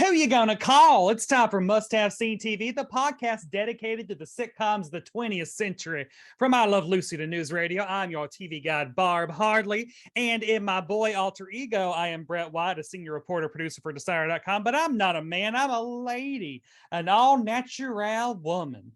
Who you gonna call? It's time for Must Have Seen TV, the podcast dedicated to the sitcoms of the 20th century. From I Love Lucy to News Radio, I'm your TV guide, Barb Hardley. And in my boy alter ego, I am Brett White, a senior reporter producer for Decider.com. But I'm not a man, I'm a lady, an all-natural woman.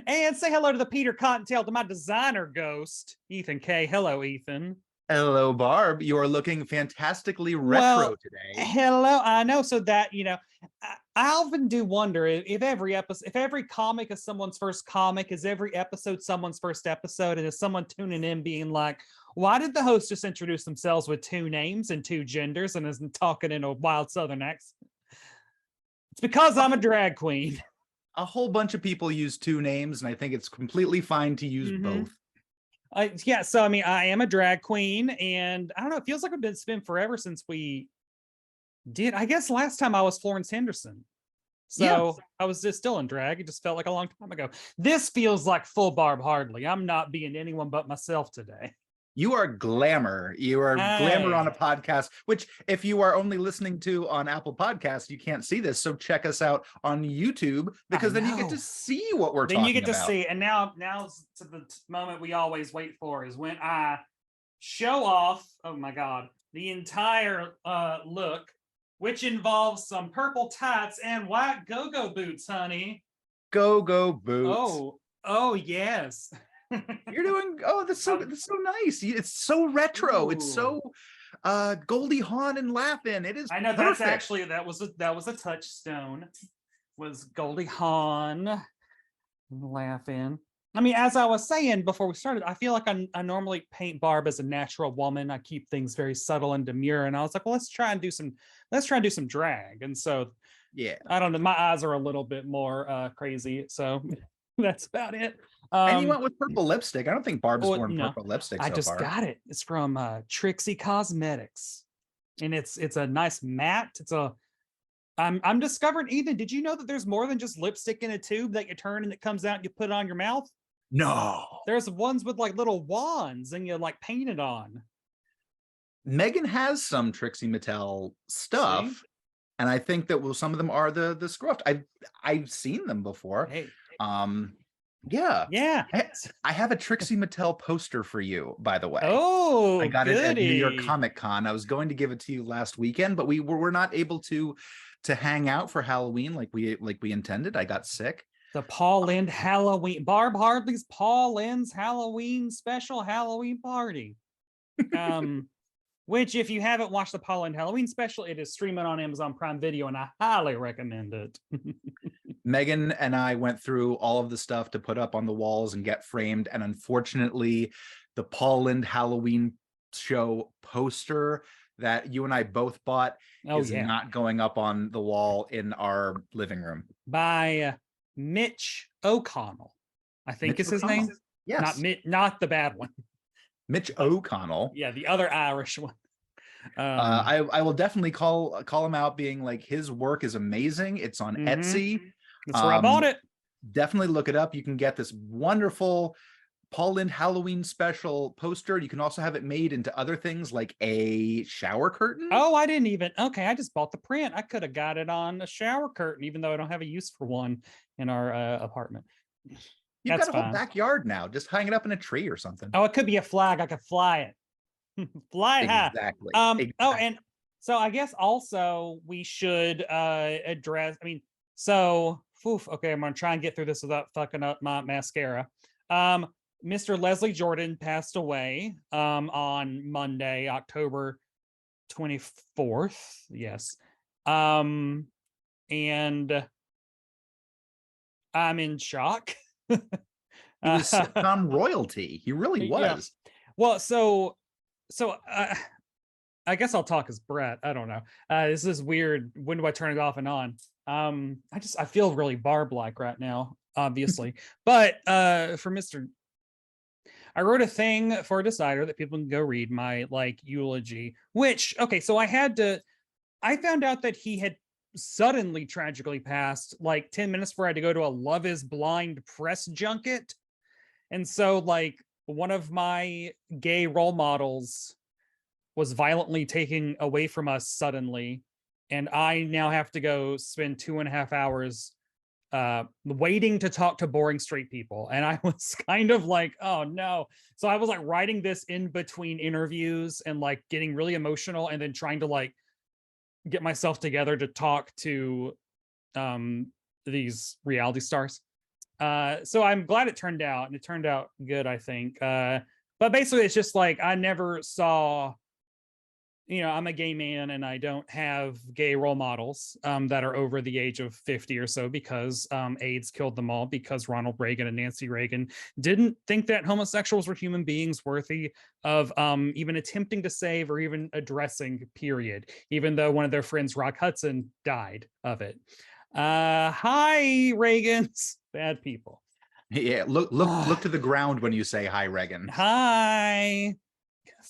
And say hello to the Peter Cottontail, to my designer ghost, Ethan K. Hello, Ethan. Hello, Barb. You are looking fantastically retro today. Hello, I know. So that, I often do wonder if every comic is someone's first comic, is every episode someone's first episode, and is someone tuning in being like, why did the host just introduce themselves with two names and two genders and isn't talking in a wild Southern accent? It's because I'm a drag queen. A whole bunch of people use two names, and I think it's completely fine to use both. Yeah, so I mean, I am a drag queen, and I don't know, it feels like it's been forever since we did. I guess last time I was Florence Henderson. So yeah. I was just still in drag. It just felt like a long time ago. This feels like full Barb Hardley. I'm not being anyone but myself today. You are glamour. You are glamour on a podcast, which if you are only listening to on Apple Podcasts, you can't see this. So check us out on YouTube, because then you get to see what we're talking about. Then you get to see. And now to the moment we always wait for is when I show off, oh my God, the entire look, which involves some purple tights and white go-go boots, honey. Go-go boots. Oh yes. You're doing that's so nice. It's so retro. Ooh. It's so Goldie Hawn and Laugh-In. It is. I know, perfect. That's actually that was a touchstone. Was Goldie Hawn Laugh-In. I mean, as I was saying before we started, I feel like I normally paint Barb as a natural woman. I keep things very subtle and demure, and I was like, well, let's try and do some drag. And so yeah, I don't know, my eyes are a little bit more crazy, so that's about it. And you went with purple lipstick. I don't think Barb's worn purple lipstick so far. I just got it. It's from Trixie Cosmetics, and it's a nice matte. I'm discovering, Ethan, did you know that there's more than just lipstick in a tube that you turn and it comes out and you put it on your mouth? No. There's ones with like little wands and you like paint it on. Megan has some Trixie Mattel stuff. See? And I think that some of them are the scruffed. I've seen them before. Hey. Yeah. I have a Trixie Mattel poster for you, by the way. Oh, I got it at New York Comic Con. I was going to give it to you last weekend, but we were not able to hang out for Halloween like we intended. I got sick. The Paul Lynde Halloween, Barb Hardley's Paul Lynde's Halloween special Halloween party. Which, if you haven't watched the Paul Lynde Halloween special, it is streaming on Amazon Prime Video, and I highly recommend it. Megan and I went through all of the stuff to put up on the walls and get framed, and unfortunately, the Paul Lynde Halloween show poster that you and I both bought is not going up on the wall in our living room. By Mitch O'Connell, I think is his name. Yes, not the bad one. Mitch O'Connell. Yeah, the other Irish one. I will definitely call him out, being like, his work is amazing. It's on Etsy. That's where I bought it. Definitely look it up. You can get this wonderful Paul Lynde Halloween special poster. You can also have it made into other things like a shower curtain. Oh, I didn't even. Okay, I just bought the print. I could have got it on a shower curtain, even though I don't have a use for one in our apartment. You've got a whole backyard now. Just hang it up in a tree or something. Oh, it could be a flag. I could fly it. Fly it high. Exactly. Oh, and so I guess also we should address. I mean, so okay, I'm gonna try and get through this without fucking up my mascara. Mr. Leslie Jordan passed away on Monday, October 24th. Yes. And I'm in shock. He was sitcom royalty. He really was. Yeah. Well, so I guess I'll talk as Brett. I don't know. This is weird. When do I turn it off and on? I feel really Barb-like right now, obviously. But for Mr. I wrote a thing for Decider that people can go read, my eulogy, which, okay, so I found out that he had suddenly tragically passed 10 minutes before I had to go to a Love is Blind press junket. And so one of my gay role models was violently taken away from us suddenly. and I now have to go spend 2.5 hours waiting to talk to boring straight people. And I was kind of like, oh no. So I was like writing this in between interviews and like getting really emotional and then trying to like get myself together to talk to these reality stars. So I'm glad it turned out, and it turned out good, I think. But basically it's just like I never saw, I'm a gay man and I don't have gay role models that are over the age of 50 or so, because AIDS killed them all, because Ronald Reagan and Nancy Reagan didn't think that homosexuals were human beings worthy of even attempting to save or even addressing, period, even though one of their friends, Rock Hudson, died of it. Hi, Reagans. Bad people. Yeah, look to the ground when you say hi, Reagan. Hi,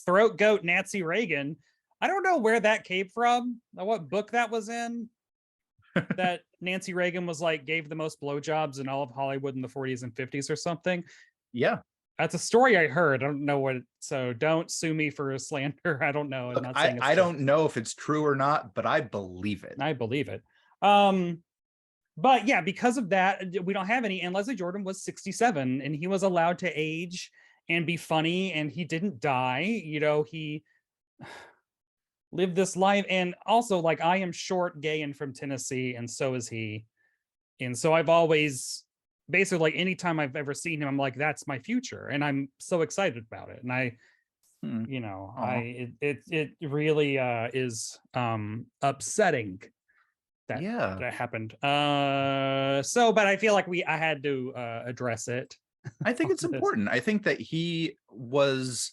throat goat Nancy Reagan. I don't know where that came from, what book that was in, that Nancy Reagan was like, gave the most blowjobs in all of Hollywood in the 40s and 50s or something. Yeah. That's a story I heard. I don't know what, so don't sue me for slander. I don't know. Look, I'm not saying it's I true. don't know if it's true or not, but I believe it. I believe it. But yeah, because of that, we don't have any. And Leslie Jordan was 67 and he was allowed to age and be funny, and he didn't die. He lived this life. And also, like, I am short, gay, and from Tennessee, and so is he. And so I've always, basically, like, anytime I've ever seen him, I'm like, that's my future, and I'm so excited about it. And it really is upsetting that that happened. But I feel like I had to address it. I think it's important. I think that he was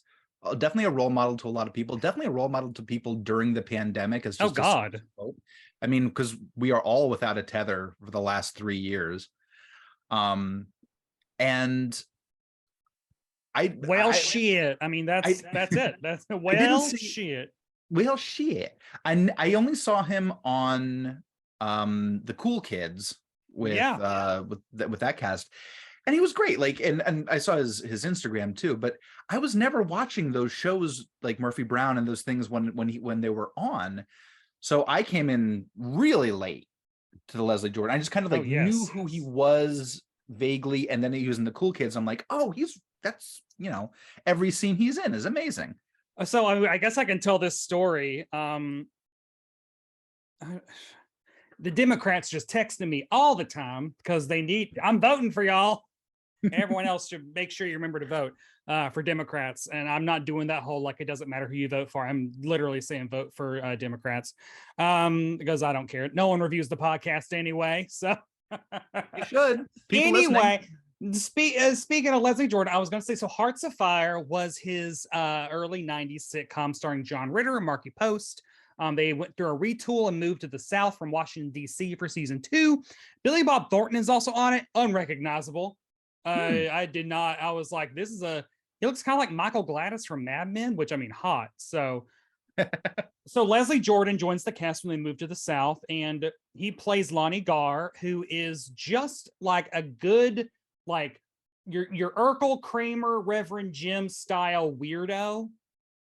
definitely a role model to a lot of people, definitely a role model to people during the pandemic. As just I mean, because we are all without a tether for the last 3 years. And shit. I mean, that's it. That's shit. Well, shit. I only saw him on the Cool Kids with that cast, and he was great. Like, and I saw his Instagram too, but I was never watching those shows like Murphy Brown and those things when they were on. So I came in really late to the Leslie Jordan. I just kind of like knew who he was vaguely, and then he was in the Cool Kids. I'm like, oh, that's every scene he's in is amazing. So I guess I can tell this story. The Democrats just texting me all the time because I'm voting for y'all. Everyone else should make sure you remember to vote for Democrats. And I'm not doing that whole, like, it doesn't matter who you vote for. I'm literally saying vote for Democrats because I don't care. No one reviews the podcast anyway. So you should. Anyway, speaking of Leslie Jordan, I was going to say, so Hearts of Fire was his early 90s sitcom starring John Ritter and Marky Post. They went through a retool and moved to the South from Washington, D.C. for season 2. Billy Bob Thornton is also on it. Unrecognizable. I did not. I was like, he looks kind of like Michael Gladys from Mad Men, which, I mean, hot. So Leslie Jordan joins the cast when they move to the South, and he plays Lonnie Garr, who is just like a good, like, your Urkel, Kramer, Reverend Jim style weirdo.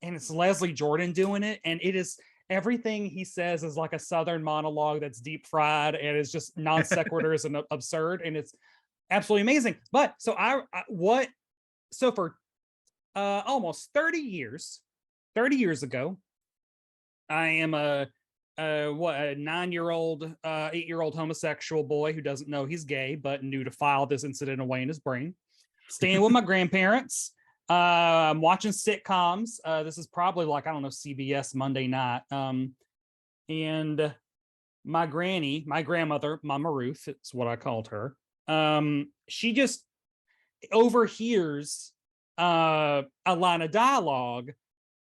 And it's Leslie Jordan doing it. And it is, everything he says is like a Southern monologue that's deep fried and it's just non sequiturs and absurd, and it's absolutely amazing. But so for almost 30 years ago, I am a 9-year-old, 8-year-old homosexual boy who doesn't know he's gay, but knew to file this incident away in his brain, staying with my grandparents. I'm watching sitcoms. This is probably like, I don't know, CBS Monday night. And my grandmother, Mama Ruth, it's what I called her. She just overhears a line of dialogue.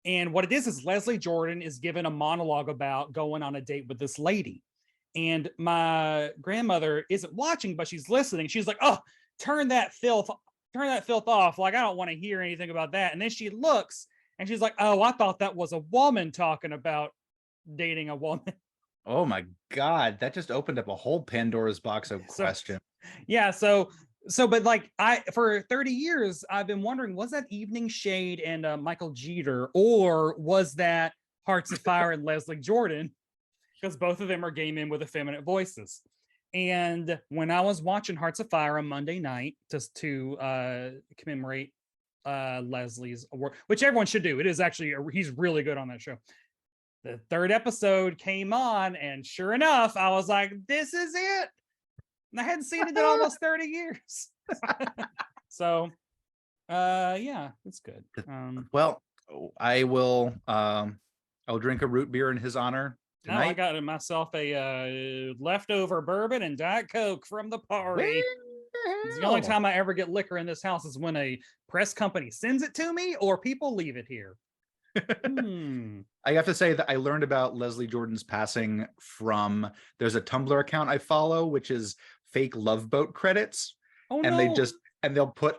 And what it is Leslie Jordan is given a monologue about going on a date with this lady. And my grandmother isn't watching, but she's listening. She's like, oh, turn that filth off. Like, I don't want to hear anything about that. And then she looks and she's like, oh, I thought that was a woman talking about dating a woman. Oh my God, that just opened up a whole Pandora's box of questions. But like, for 30 years, I've been wondering, was that Evening Shade and Michael Jeter, or was that Hearts of Fire and Leslie Jordan? because both of them are gay men with effeminate voices. And when I was watching Hearts of Fire on Monday night, just to commemorate Leslie's award, which everyone should do. It is actually he's really good on that show. The third episode came on, and sure enough, I was like, "This is it." And I hadn't seen it in almost 30 years. So, yeah, it's good. Well, I will. I'll drink a root beer in his honor Now I tonight. got myself a leftover bourbon and Diet Coke from the party. It's the only time I ever get liquor in this house is when a press company sends it to me or people leave it here. I have to say that I learned about Leslie Jordan's passing from, there's a Tumblr account I follow, which is fake Love Boat credits. Oh, and no. they'll put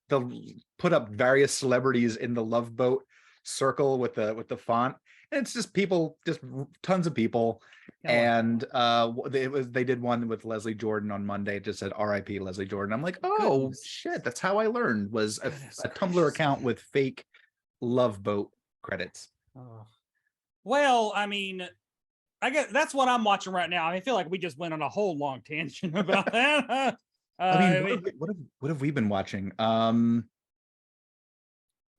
they'll put up various celebrities in the Love Boat circle with the font. And it's just people, just tons of people. And they did one with Leslie Jordan on Monday. It just said R.I.P. Leslie Jordan. I'm like, oh shit, that's how I learned, was a Tumblr account with fake Love Boat credits. Oh. Well, I mean, I guess that's what I'm watching right now. I feel like we just went on a whole long tangent about that. What have we been watching?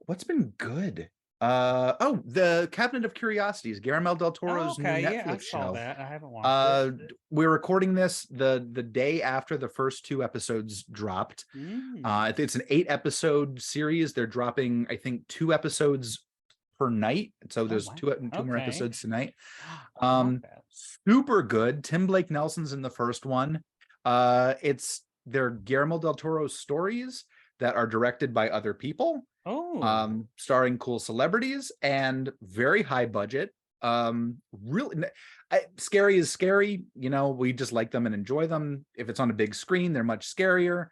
What's been good? The Cabinet of Curiosities, Guillermo del Toro's new Netflix show. That. I haven't watched it. We're recording this the day after the first 2 episodes dropped. It's an 8-episode series. They're dropping, I think, 2 episodes per night. So there's two more episodes tonight. Super good. Tim Blake Nelson's in the first one. They're Guillermo del Toro's stories that are directed by other people. Starring cool celebrities and very high budget. Really scary is scary. You know, we just like them and enjoy them. If it's on a big screen, they're much scarier.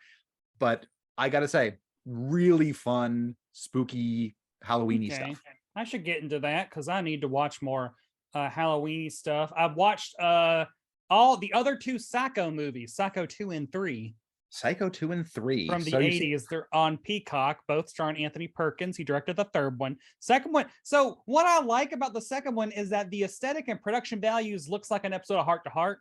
But I gotta say, really fun, spooky, Halloween-y stuff. I should get into that because I need to watch more Halloween stuff. I've watched all the other 2 Psycho movies, Psycho 2 and 3. Psycho 2 and 3 from the 80s. They're on Peacock, both starring Anthony Perkins. He directed the third one. Second one. So what I like about the second one is that the aesthetic and production values looks like an episode of Heart to Heart,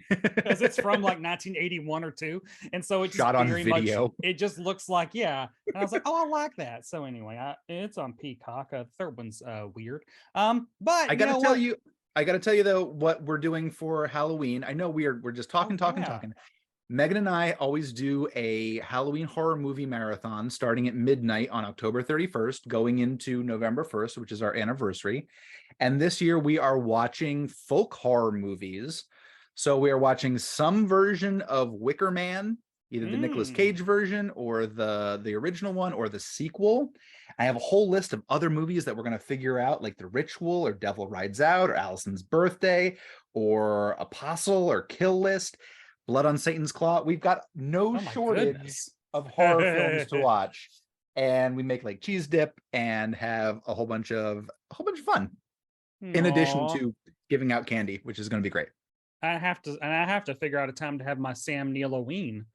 because it's from like 1981 or 2, and so it just shot on video. It just looks like, yeah. And I was like, oh, I like that. So anyway, it's on Peacock. Third one's weird. But I gotta tell you though, what we're doing for Halloween. I know we're just talking. Megan and I always do a Halloween horror movie marathon starting at midnight on October 31st, going into November 1st, which is our anniversary. And this year we are watching folk horror movies. So we are watching some version of Wicker Man, either the Nicolas Cage version or the original one or the sequel. I have a whole list of other movies that we're going to figure out, like The Ritual or Devil Rides Out or Allison's Birthday or Apostle or Kill List. Blood on Satan's Claw. We've got no shortage of horror films to watch, and we make like cheese dip and have a whole bunch of fun. In addition to giving out candy, which is going to be great. I have to figure out a time to have my Sam Neill-Halloween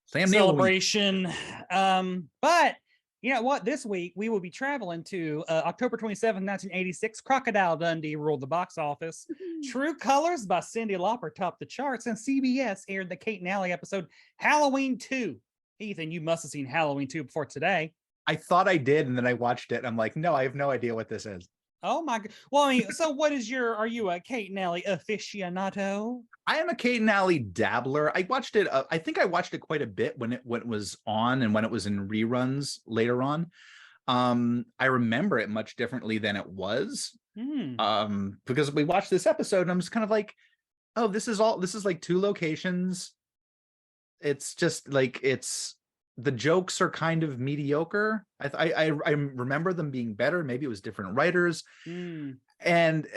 celebration. But you know what? This week we will be traveling to October 27th, 1986. Crocodile Dundee ruled the box office. True Colors by Cyndi Lauper topped the charts, and CBS aired the Kate Allie episode Halloween 2. Ethan, you must have seen Halloween 2 before today. I thought I did, and then I watched it. And I'm like, no, I have no idea what this is. Oh my god! Well, I mean, so what is are you a Kate Allie aficionado? I am a Kate Allie dabbler. I watched it. I think I watched it quite a bit when it was on and when it was in reruns later on. I remember it much differently than it was. Because we watched this episode and I'm just kind of like, oh, this is like 2 locations. It's just like, the jokes are kind of mediocre. I remember them being better. Maybe it was different writers. And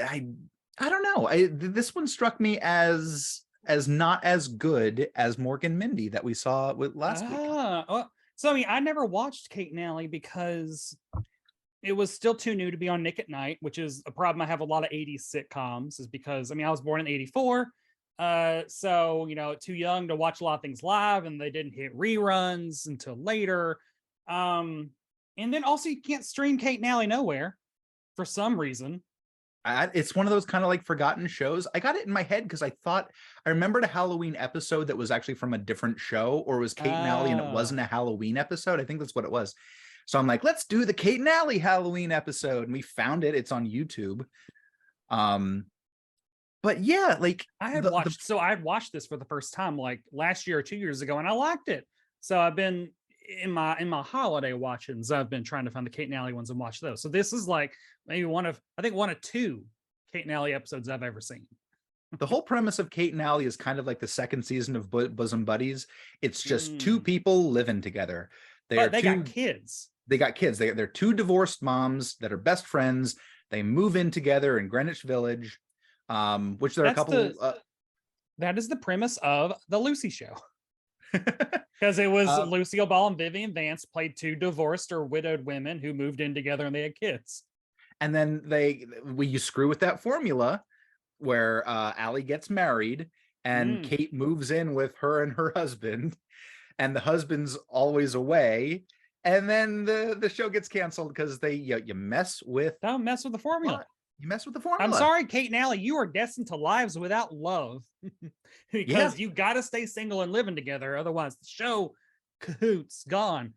I don't know. This one struck me as not as good as Morgan Mindy that we saw with last week. So I mean, I never watched Kate Allie because it was still too new to be on Nick at Night, which is a problem I have a lot of 80s sitcoms, is because I mean I was born in 84. So you know, too young to watch a lot of things live, and they didn't hit reruns until later. And then also you can't stream Kate Allie nowhere for some reason. It's one of those kind of like forgotten shows. I got it in my head because I remembered a Halloween episode that was actually from a different show, or it was Kate and Allie and it wasn't a Halloween episode. I think that's what it was. So I'm like, let's do the Kate and Allie Halloween episode. And we found it. It's on YouTube. But yeah, like I had watched this for the first time like last year or 2 years ago, and I liked it. So I've been in my holiday watchings, I've been trying to find the Kate and Allie ones and watch those. So this is like maybe one of two Kate and Allie episodes I've ever seen. the whole premise of Kate and Allie is kind of like the second season of Bosom Buddies. It's just two people living together. They got kids. They got kids. They're two divorced moms that are best friends. They move in together in Greenwich Village, which there are a couple. That is the premise of the Lucy Show. Because it was Lucille Ball and Vivian Vance played two divorced or widowed women who moved in together and they had kids. And then you screw with that formula where Allie gets married and Kate moves in with her and her husband, and the husband's always away. And then the show gets canceled because you mess with. Don't mess with the formula. What? You mess with the formula. I'm sorry, Kate and Allie, you are destined to lives without love because you got to stay single and living together. Otherwise, the show cahoots gone.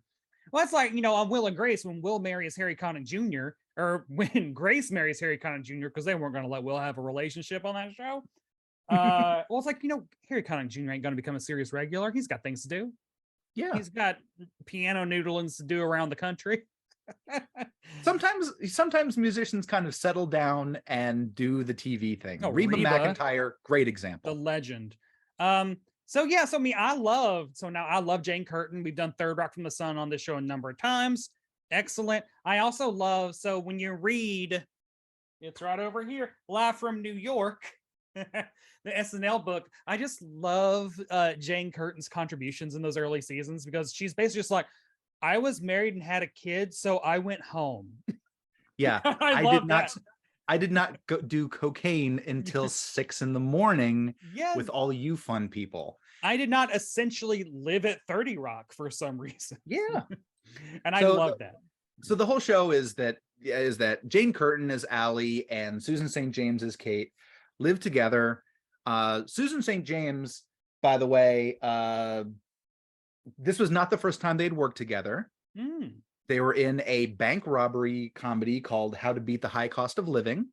Well, it's like, on Will and Grace, when Will marries Harry Connick Jr., or when Grace marries Harry Connick Jr., because they weren't going to let Will have a relationship on that show. Well, it's like, Harry Connick Jr. ain't going to become a serious regular. He's got things to do. Yeah. He's got piano noodlings to do around the country. Sometimes musicians kind of settle down and do the TV thing. Reba McEntire, great example. The legend. I love Jane Curtin. We've done Third Rock from the Sun on this show a number of times. Excellent. I also love, so when you read, it's right over here, Live from New York, the SNL book, I just love Jane Curtin's contributions in those early seasons, because she's basically just like, I was married and had a kid, so I went home. Yeah, I did not do cocaine until 6 a.m. with all you fun people. I did not essentially live at 30 Rock for some reason. Yeah. And I love that. So the whole show is that Jane Curtin as Allie and Susan St. James as Kate live together. Susan St. James, by the way, this was not the first time they'd worked together. They were in a bank robbery comedy called How to Beat the High Cost of Living.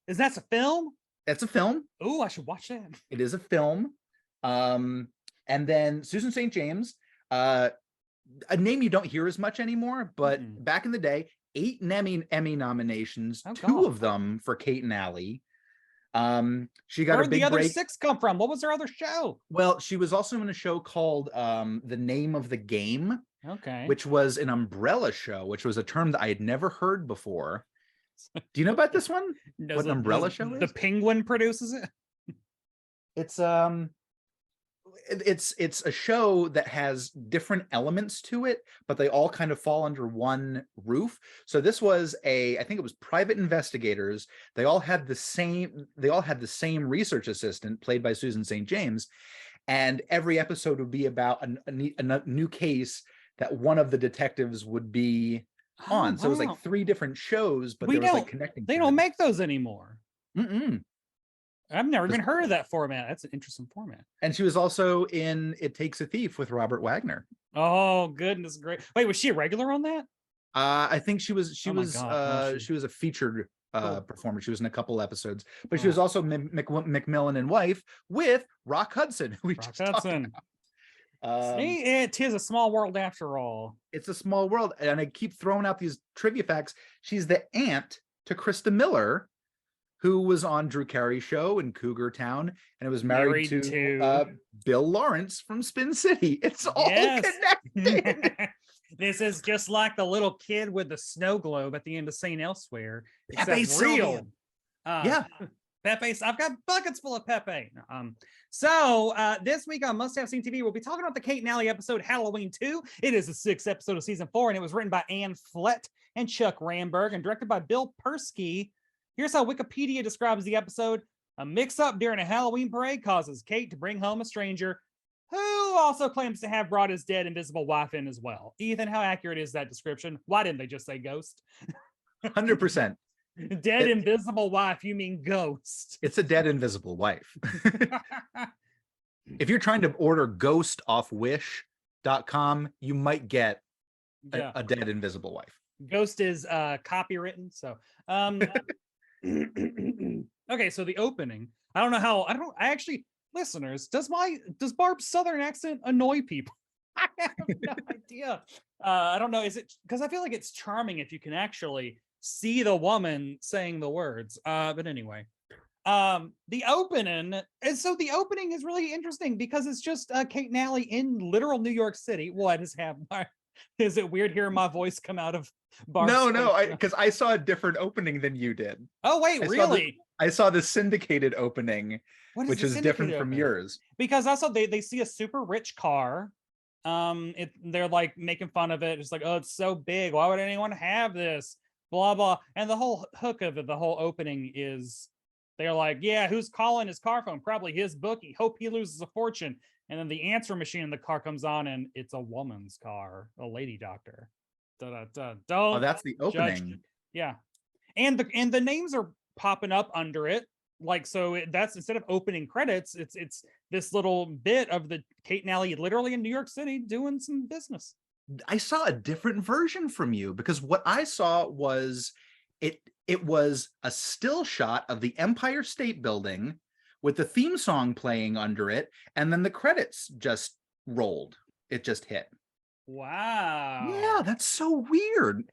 Is that a film? That's a film. Oh, I should watch that. It is a film. And then Susan St. James, a name you don't hear as much anymore, but back in the day, 8 Emmy nominations, 2 of them for Kate and Allie. She got a big break. Where did the other 6 come from? What was her other show? Well, she was also in a show called The Name of the Game, which was an umbrella show, which was a term that I had never heard before. Do you know about this one? What an umbrella show is? The Penguin produces it. It's a show that has different elements to it, but they all kind of fall under one roof. So this was I think it was private investigators. They all had the same research assistant played by Susan St. James, and every episode would be about a new case that one of the detectives would be on. So it was like 3 different shows, but there was like connecting. They don't make those anymore. I've never even heard of that format. That's an interesting format. And she was also in It Takes a Thief with Robert Wagner. Oh, goodness, great. Wait, was she a regular on that? I think she was a featured performer. She was in a couple episodes, but she was also Macmillan and Wife with Rock Hudson. Rock Hudson. See, it is a small world after all. It's a small world. And I keep throwing out these trivia facts. She's the aunt to Krista Miller, who was on Drew Carey's show in Cougar Town, and it was married to Bill Lawrence from Spin City. It's all connected. This is just like the little kid with the snow globe at the end of St. Elsewhere. Pepe's real. Pepe, I've got buckets full of Pepe. So this week on Must Have Seen TV, we'll be talking about the Kate and Allie episode Halloween 2. It is the 6th episode of season 4, and it was written by Ann Flett and Chuck Ramberg and directed by Bill Persky. Here's how Wikipedia describes the episode. A mix-up during a Halloween parade causes Kate to bring home a stranger who also claims to have brought his dead invisible wife in as well. Ethan, how accurate is that description? Why didn't they just say ghost? 100%. Dead It- invisible wife, you mean ghost. It's a dead invisible wife. If you're trying to order Ghost off Wish.com, you might get Yeah. a dead invisible wife. Ghost is copywritten. So okay, so the opening. I actually, listeners, does Barb's Southern accent annoy people? I have no idea. I don't know. Is it because I feel like it's charming if you can actually see the woman saying the words. But anyway. The opening, and so the opening is really interesting because it's just Kate Allie in literal New York City. What is happening? Is it weird hearing my voice come out of Barb's No, because I saw a different opening than you did. Oh wait, really? I saw the syndicated opening, What is which the is syndicated different from opening? yours. Because also they see a super rich car. They're like making fun of it. It's like, oh, it's so big. Why would anyone have this? Blah blah. And the whole hook of it, the whole opening is they're like, yeah, who's calling his car phone? Probably his bookie. Hope he loses a fortune. And then the answer machine in the car comes on, and it's a woman's car, a lady doctor. Don't. Oh, that's the judge. opening. Yeah, and the names are popping up under it. Like, so that's instead of opening credits, it's this little bit of the Kate Allie literally in New York City doing some business. I saw a different version from you because what I saw was it was a still shot of the Empire State Building with the theme song playing under it, and then the credits just rolled. It just hit. Wow. Yeah, that's so weird.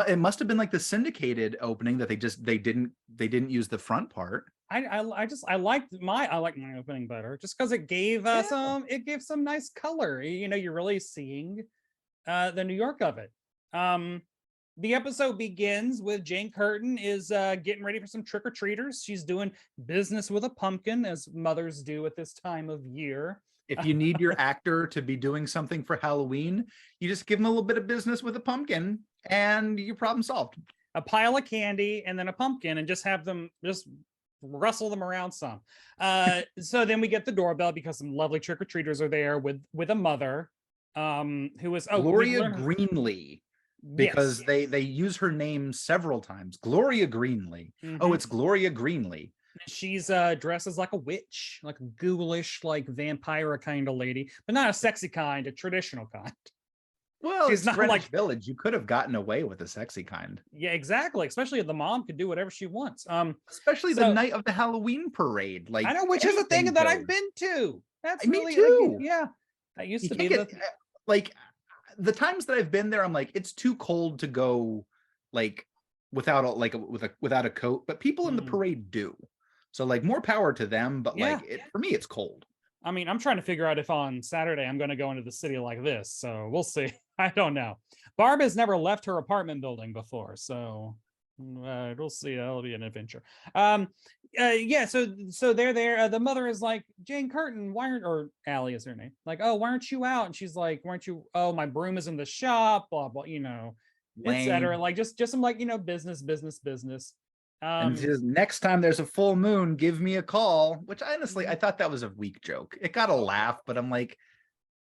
It must have been like the syndicated opening that they didn't use the front part. I like my opening better just because it gave some nice color. You know, you're really seeing the New York of it. The episode begins with Jane Curtin is getting ready for some trick-or-treaters. She's doing business with a pumpkin, as mothers do at this time of year. If you need your actor to be doing something for Halloween, you just give them a little bit of business with a pumpkin and your problem solved. A pile of candy and then a pumpkin, and just have them just rustle them around some. So then we get the doorbell because some lovely trick-or-treaters are there with a mother who is Gloria Greenlee. Because yes. they use her name several times. Gloria Greenlee. Mm-hmm. Oh, it's Gloria Greenlee. She's dressed as like a witch, like a ghoulish, like vampire kind of lady, but not a sexy kind, a traditional kind. Well, She's it's not Greenwich like Village. You could have gotten away with a sexy kind. Yeah, exactly. Especially if the mom could do whatever she wants. Especially the night of the Halloween parade. Like, I know, which is a thing that I've been to. That's me really too. yeah. That used to be like the times that I've been there, I'm like, it's too cold to go like without a coat, but people in the parade do. So like more power to them, but for me, it's cold. I mean, I'm trying to figure out if on Saturday I'm going to go into the city like this. So we'll see. I don't know. Barb has never left her apartment building before, so we'll see. That'll be an adventure. Yeah. So they're there. The mother is like, Jane Curtin, or Allie is her name. Like, oh, why aren't you out? And she's like, why aren't you? Oh, my broom is in the shop. Blah blah. Etc. Like just some like business. And says, next time there's a full moon, give me a call. Which honestly, I thought that was a weak joke. It got a laugh, but I'm like,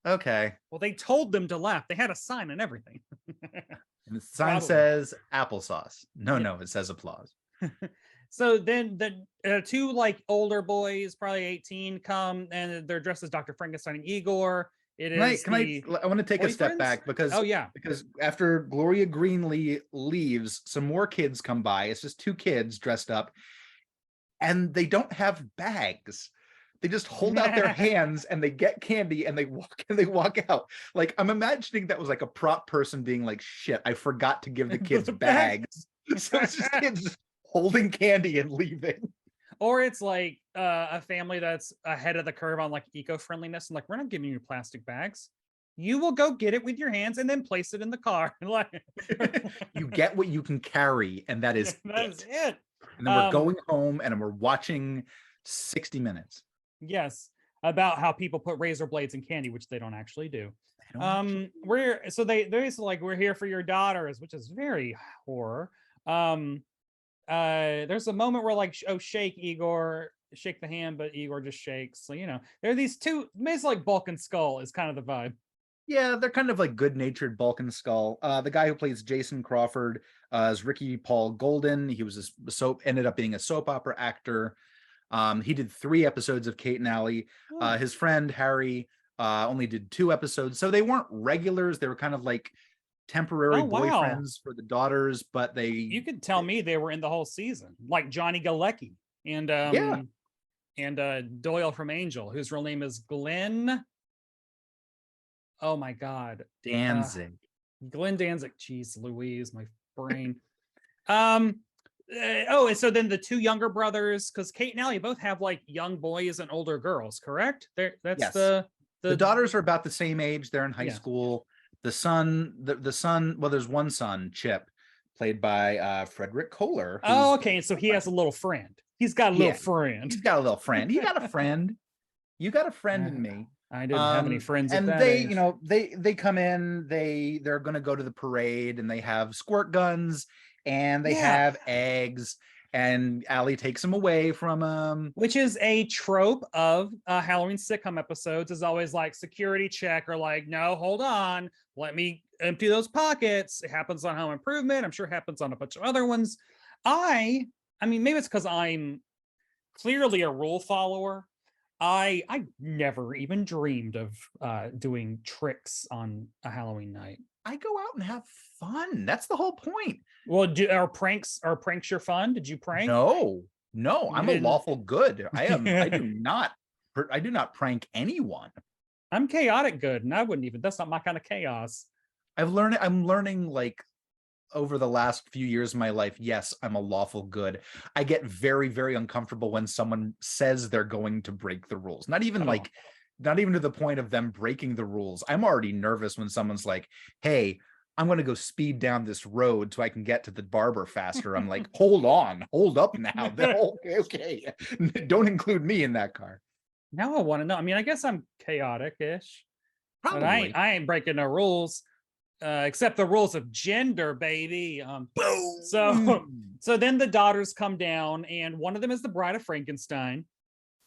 okay. Well, they told them to laugh. They had a sign and everything. And the sign says applesauce. No, it says applause. So then the two like older boys, probably 18, come and they're dressed as Dr. Frankenstein and Igor. It is. I want to take a step back because because after Gloria Greenlee leaves, some more kids come by. It's just two kids dressed up, and they don't have bags. They just hold out their hands and they get candy and they walk out. Like, I'm imagining that was like a prop person being like, shit, I forgot to give the kids bags. So it's just kids just holding candy and leaving. Or it's like a family that's ahead of the curve on like eco-friendliness and like, we're not giving you plastic bags. You will go get it with your hands and then place it in the car. You get what you can carry, and that is it. And then we're going home and we're watching 60 Minutes. Yes, about how people put razor blades in candy, which they don't actually do. They're like, we're here for your daughters, which is very horror. There's a moment where like, oh, shake Igor, shake the hand, but Igor just shakes. So there are these two, basically like Bulk and Skull is kind of the vibe. Yeah, they're kind of like good-natured Balkan Skull. The guy who plays Jason Crawford is Ricky Paul Golden. He was ended up being a soap opera actor. He did 3 episodes of Kate and Allie. Oh. His friend Harry only did 2 episodes, so they weren't regulars. They were kind of like temporary Oh, wow. boyfriends for the daughters, but You could tell me they were in the whole season, like Johnny Galecki and yeah, Doyle from Angel, whose real name is Glenn. Oh my God. Danzig. Glenn Danzig. Jeez Louise, my brain. And so then the 2 younger brothers, because Kate and Allie both have like young boys and older girls, correct? That's Yes. the daughters are about the same age. They're in high Yeah. school. The son, the son, well, there's one son, Chip, played by Frederick Kohler. Oh, okay. And so he has a little friend. He's got a little Yeah. friend. He's got a little friend. You got a friend. You got a friend in me. I didn't have any friends at And that they, age. you know, they come in, they're gonna go to the parade and they have squirt guns and they Yeah. have eggs, and Allie takes them away from Which is a trope of Halloween sitcom episodes, is always like security check or like, no, hold on, let me empty those pockets. It happens on Home Improvement. I'm sure it happens on a bunch of other ones. I mean, maybe it's because I'm clearly a rule follower. I never even dreamed of doing tricks on a Halloween night. I go out and have fun. That's the whole point. Well, are pranks your fun? Did you prank? No, You I'm a didn't? lawful good. I do not prank anyone. I'm chaotic good, and I wouldn't even. That's not my kind of chaos. I'm learning like over the last few years of my life, yes, I'm a lawful good. I get very, very uncomfortable when someone says they're going to break the rules. Not even to the point of them breaking the rules. I'm already nervous when someone's like, hey, I'm going to go speed down this road so I can get to the barber faster. I'm like, hold up now. Okay. Don't include me in that car. Now I want to know. I mean, I guess I'm chaotic-ish, but Probably. I ain't breaking no rules, except the rules of gender, baby. Boom. So then the daughters come down, and one of them is the Bride of Frankenstein,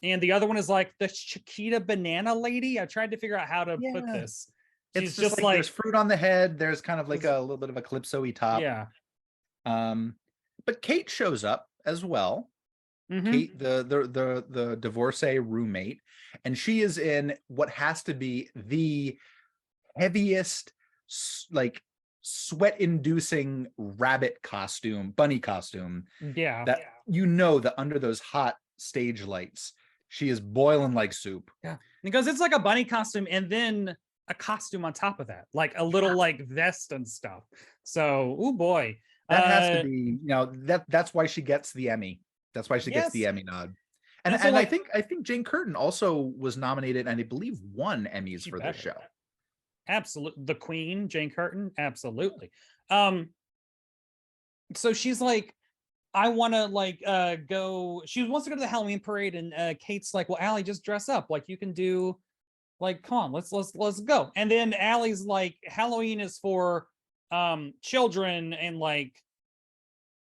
and the other one is like the Chiquita Banana Lady. I tried to figure out how to put this. She's just like there's fruit on the head. There's kind of like a little bit of a calypso-y top. Yeah. But Kate shows up as well. Mm-hmm. Kate, the divorcee roommate, and she is in what has to be the heaviest, like sweat-inducing rabbit costume, bunny costume. Yeah. That that under those hot stage lights, she is boiling like soup. Yeah, because it's like a bunny costume and then a costume on top of that, like a little like vest and stuff. So, oh boy, that has to be, that's why she gets the Emmy. That's why she gets the Emmy nod. And so, I think Jane Curtin also was nominated and I believe won Emmys for this show. Absolutely. The Queen, Jane Curtin, absolutely. So she's like, I want to go. She wants to go to the Halloween parade, and Kate's like, well, Allie, just dress up. Like you can do, like, come on, let's go. And then Allie's like, Halloween is for children, and like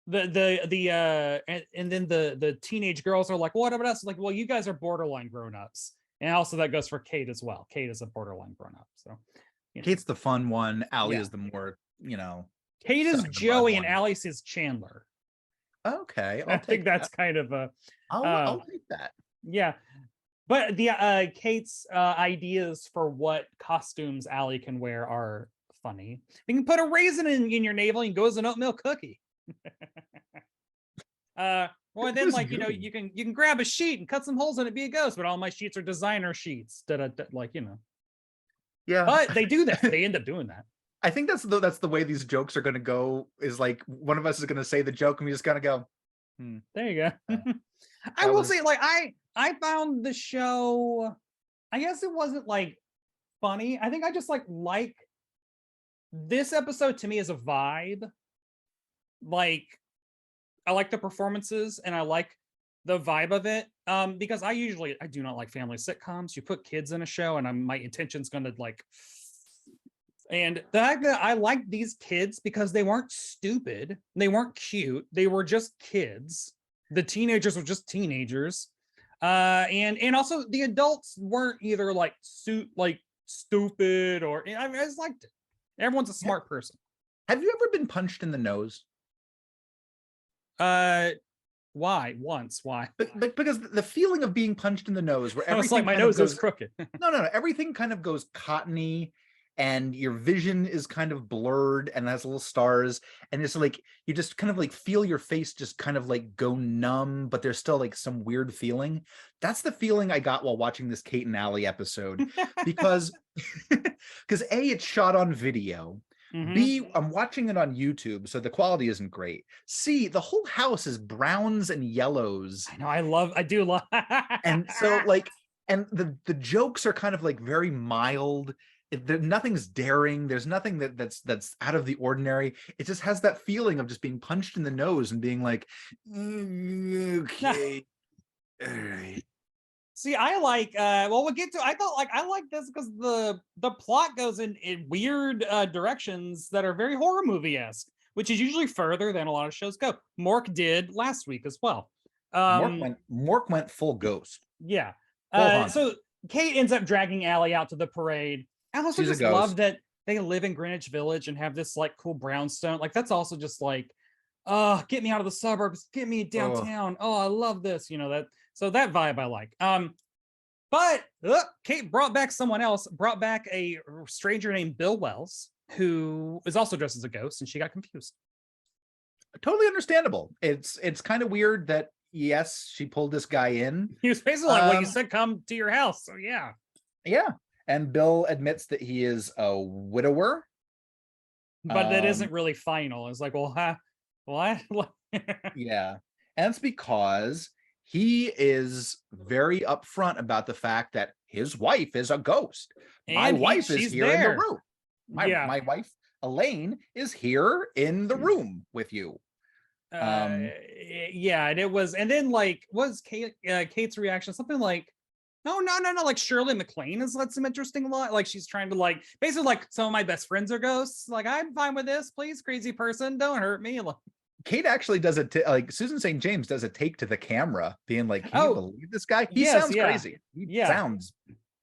and then the teenage girls are like, what about us? Like, well, you guys are borderline grown-ups. And also that goes for Kate as well. Kate is a borderline grown-up. So Kate's the fun one. Allie is the more, Kate is Joey and Allie's is Chandler. Okay. I think that's kind of a I'll take that. Yeah. But the Kate's ideas for what costumes Allie can wear are funny. You can put a raisin in your navel and go as an oatmeal cookie. Or then you can grab a sheet and cut some holes in it, be a ghost, but all my sheets are designer sheets. Yeah. But they do that. They end up doing that. I think that's the way these jokes are going to go, is like one of us is going to say the joke and we just got to go. There you go. I will say, like, I found the show, I guess it wasn't like funny. I think I just like this episode to me is a vibe. Like, I like the performances and I like the vibe of it. Because I do not like family sitcoms. You put kids in a show and my intention's gonna like. And the fact that I liked these kids because they weren't stupid, they weren't cute, they were just kids. The teenagers were just teenagers. And also the adults weren't either like stupid or I just liked it. Everyone's a smart person. Have you ever been punched in the nose? Why? Once? Why? But because the feeling of being punched in the nose, where It's everything like my kind of nose is goes, crooked. no, everything kind of goes cottony, and your vision is kind of blurred and has little stars, and it's like you just kind of like feel your face just kind of like go numb, but there's still like some weird feeling. That's the feeling I got while watching this Kate and Allie episode, because because A, it's shot on video. B, I'm watching it on YouTube, so the quality isn't great. C, the whole house is browns and yellows. I know. I do love. And so like, and the jokes are kind of like very mild. Nothing's daring. There's nothing that's out of the ordinary. It just has that feeling of just being punched in the nose and being like, okay, all right. See, I like. Well, we'll get to. I like this because the plot goes in weird directions that are very horror movie-esque, which is usually further than a lot of shows go. Mork did last week as well. Mork went full ghost. Yeah. Full So Kate ends up dragging Allie out to the parade. I also just love that they live in Greenwich Village and have this like cool brownstone. Like that's also just like, oh, get me out of the suburbs, get me downtown. Oh, I love this. You know that. So that vibe I like. But Kate brought back someone else. Brought back a stranger named Bill Wells, who is also dressed as a ghost, and she got confused. Totally understandable. It's kind of weird that yes, she pulled this guy in. He was basically like, well, you said come to your house. So yeah. Yeah. And Bill admits that he is a widower. But that isn't really final. It's like, well, what? Yeah. And it's because he is very upfront about the fact that his wife is a ghost. My wife is here in the room. My wife, Elaine, is here in the room with you. Yeah, and it was, and then like, was Kate's reaction something like, no, like Shirley MacLaine has led some interesting like she's trying to like basically like some of my best friends are ghosts. Like I'm fine with this, please, crazy person, don't hurt me. Like, Kate actually does it like Susan St. James does a take to the camera, being like, "Can you believe this guy? He sounds crazy. He sounds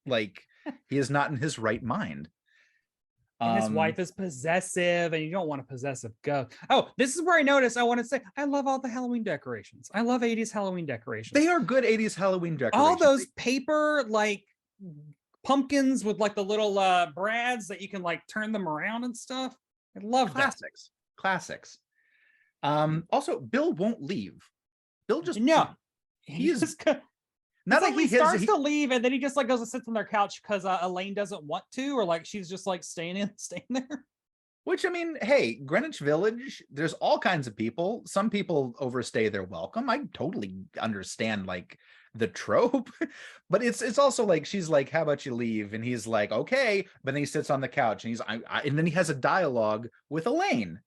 like he is not in his right mind." And his wife is possessive, and you don't want a possessive ghost. Oh, this is where I noticed. I want to say I love all the Halloween decorations. I love 80s Halloween decorations. They are good 80s Halloween decorations. All those paper like pumpkins with like the little brads that you can like turn them around and stuff. I love classics. Also, Bill won't leave. Bill just he's not only he starts to leave, and then he just like goes and sits on their couch because Elaine doesn't want to, or like she's just like staying there. Which, I mean, hey, Greenwich Village, there's all kinds of people. Some people overstay their welcome. I totally understand like the trope, but it's also like she's like, "How about you leave?" And he's like, "Okay," but then he sits on the couch and he's and then he has a dialogue with Elaine.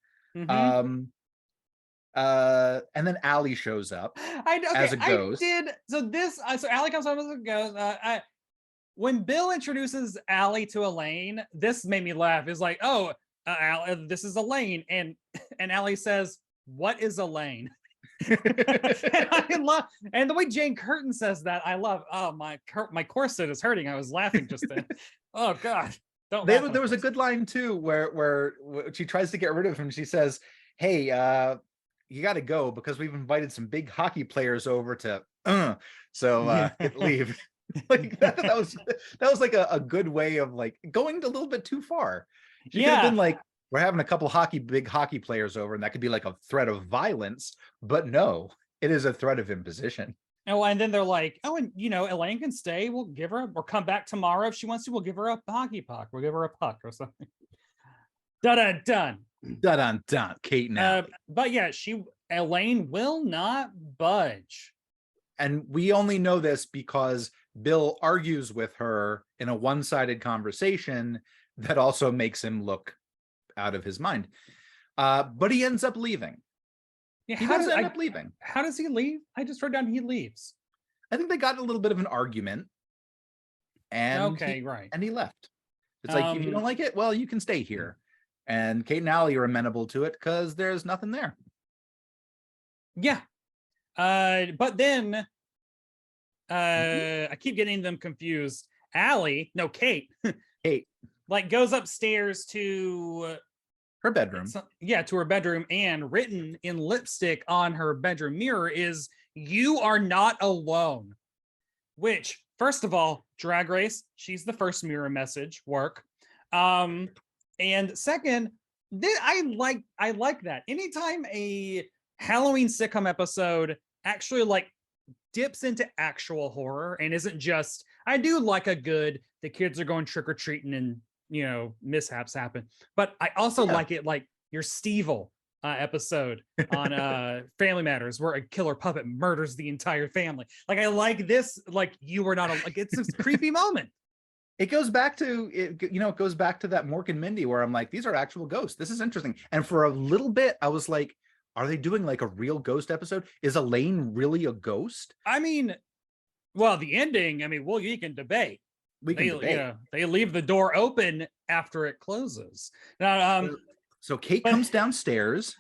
And then Allie shows up as a ghost. So Allie comes up as a ghost. When Bill introduces Allie to Elaine, this made me laugh. It's like, oh, this is Elaine, and Allie says, "What is Elaine?" And I love, and the way Jane Curtin says that, I love. Oh, my corset is hurting. I was laughing just then. Oh God, there was a good line too, where she tries to get rid of him. She says, "Hey, you got to go because we've invited some big hockey players over to leave." Like that was like a good way of like going a little bit too far. She could have been like, "We're having a couple big hockey players over," and that could be like a threat of violence, but no, it is a threat of imposition. Oh, and then they're like, "Oh, and Elaine can stay. We'll give her or come back tomorrow if she wants to. We'll give her a hockey puck. We'll give her a puck or something." Done. Kate now. But yeah, Elaine will not budge. And we only know this because Bill argues with her in a one-sided conversation that also makes him look out of his mind. But he ends up leaving. Yeah, he does end up leaving. How does he leave? I just wrote down he leaves. I think they got a little bit of an argument. And he left. It's like, if you don't like it, well, you can stay here. And Kate and Allie are amenable to it because there's nothing there. Yeah. But then I keep getting them confused. Kate, Kate, like goes upstairs to her bedroom. to her bedroom, and written in lipstick on her bedroom mirror is "You are not alone." Which, first of all, Drag Race, she's the first mirror message, work. And second, I like that. Anytime a Halloween sitcom episode actually like dips into actual horror and isn't just, I do like a good, the kids are going trick-or-treating and mishaps happen, but I also like it like your Stevel episode on Family Matters, where a killer puppet murders the entire family. Like, I like this, like, you were not like, it's this creepy moment. It goes back to it goes back to that Mork and Mindy, where I'm like, these are actual ghosts. This is interesting. And for a little bit, I was like, are they doing like a real ghost episode? Is Elaine really a ghost? I mean, well, the ending, I mean, well, you can debate. We can debate. They leave the door open after it closes. Now, so Kate comes downstairs.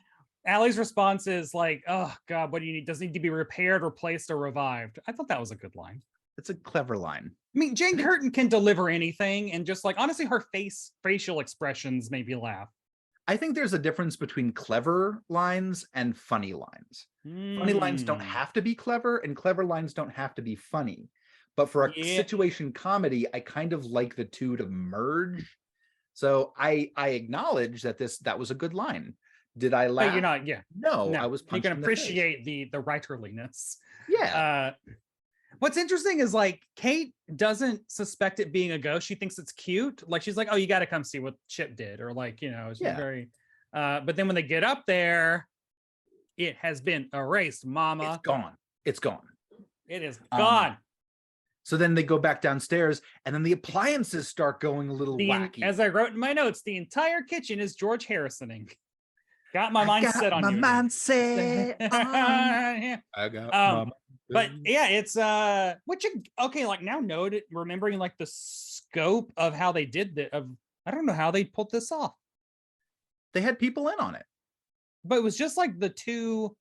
Allie's response is like, "Oh God, what do you need? Does it need to be repaired, replaced, or revived?" I thought that was a good line. It's a clever line. I mean, Jane Curtin can deliver anything, and just like, honestly, her facial expressions made me laugh. I think there's a difference between clever lines and funny lines. Funny lines don't have to be clever, and clever lines don't have to be funny. But for a situation comedy, I kind of like the two to merge. So I acknowledge that that was a good line. Did I laugh? But you're not, No, I was. You can appreciate the writerliness. Yeah. What's interesting is like Kate doesn't suspect it being a ghost. She thinks it's cute. Like, she's like, "Oh, you got to come see what Chip did," or like, she's very. But then when they get up there, it has been erased, Mama. It's gone. It's gone. It is gone. So then they go back downstairs, and then the appliances start going a little wacky. As I wrote in my notes, the entire kitchen is George Harrisoning. Got my mindset on you. My mindset. I got my. But yeah, it's like now noted, remembering like the scope of how they did that. I don't know how they pulled this off. They had people in on it, but it was just like the two.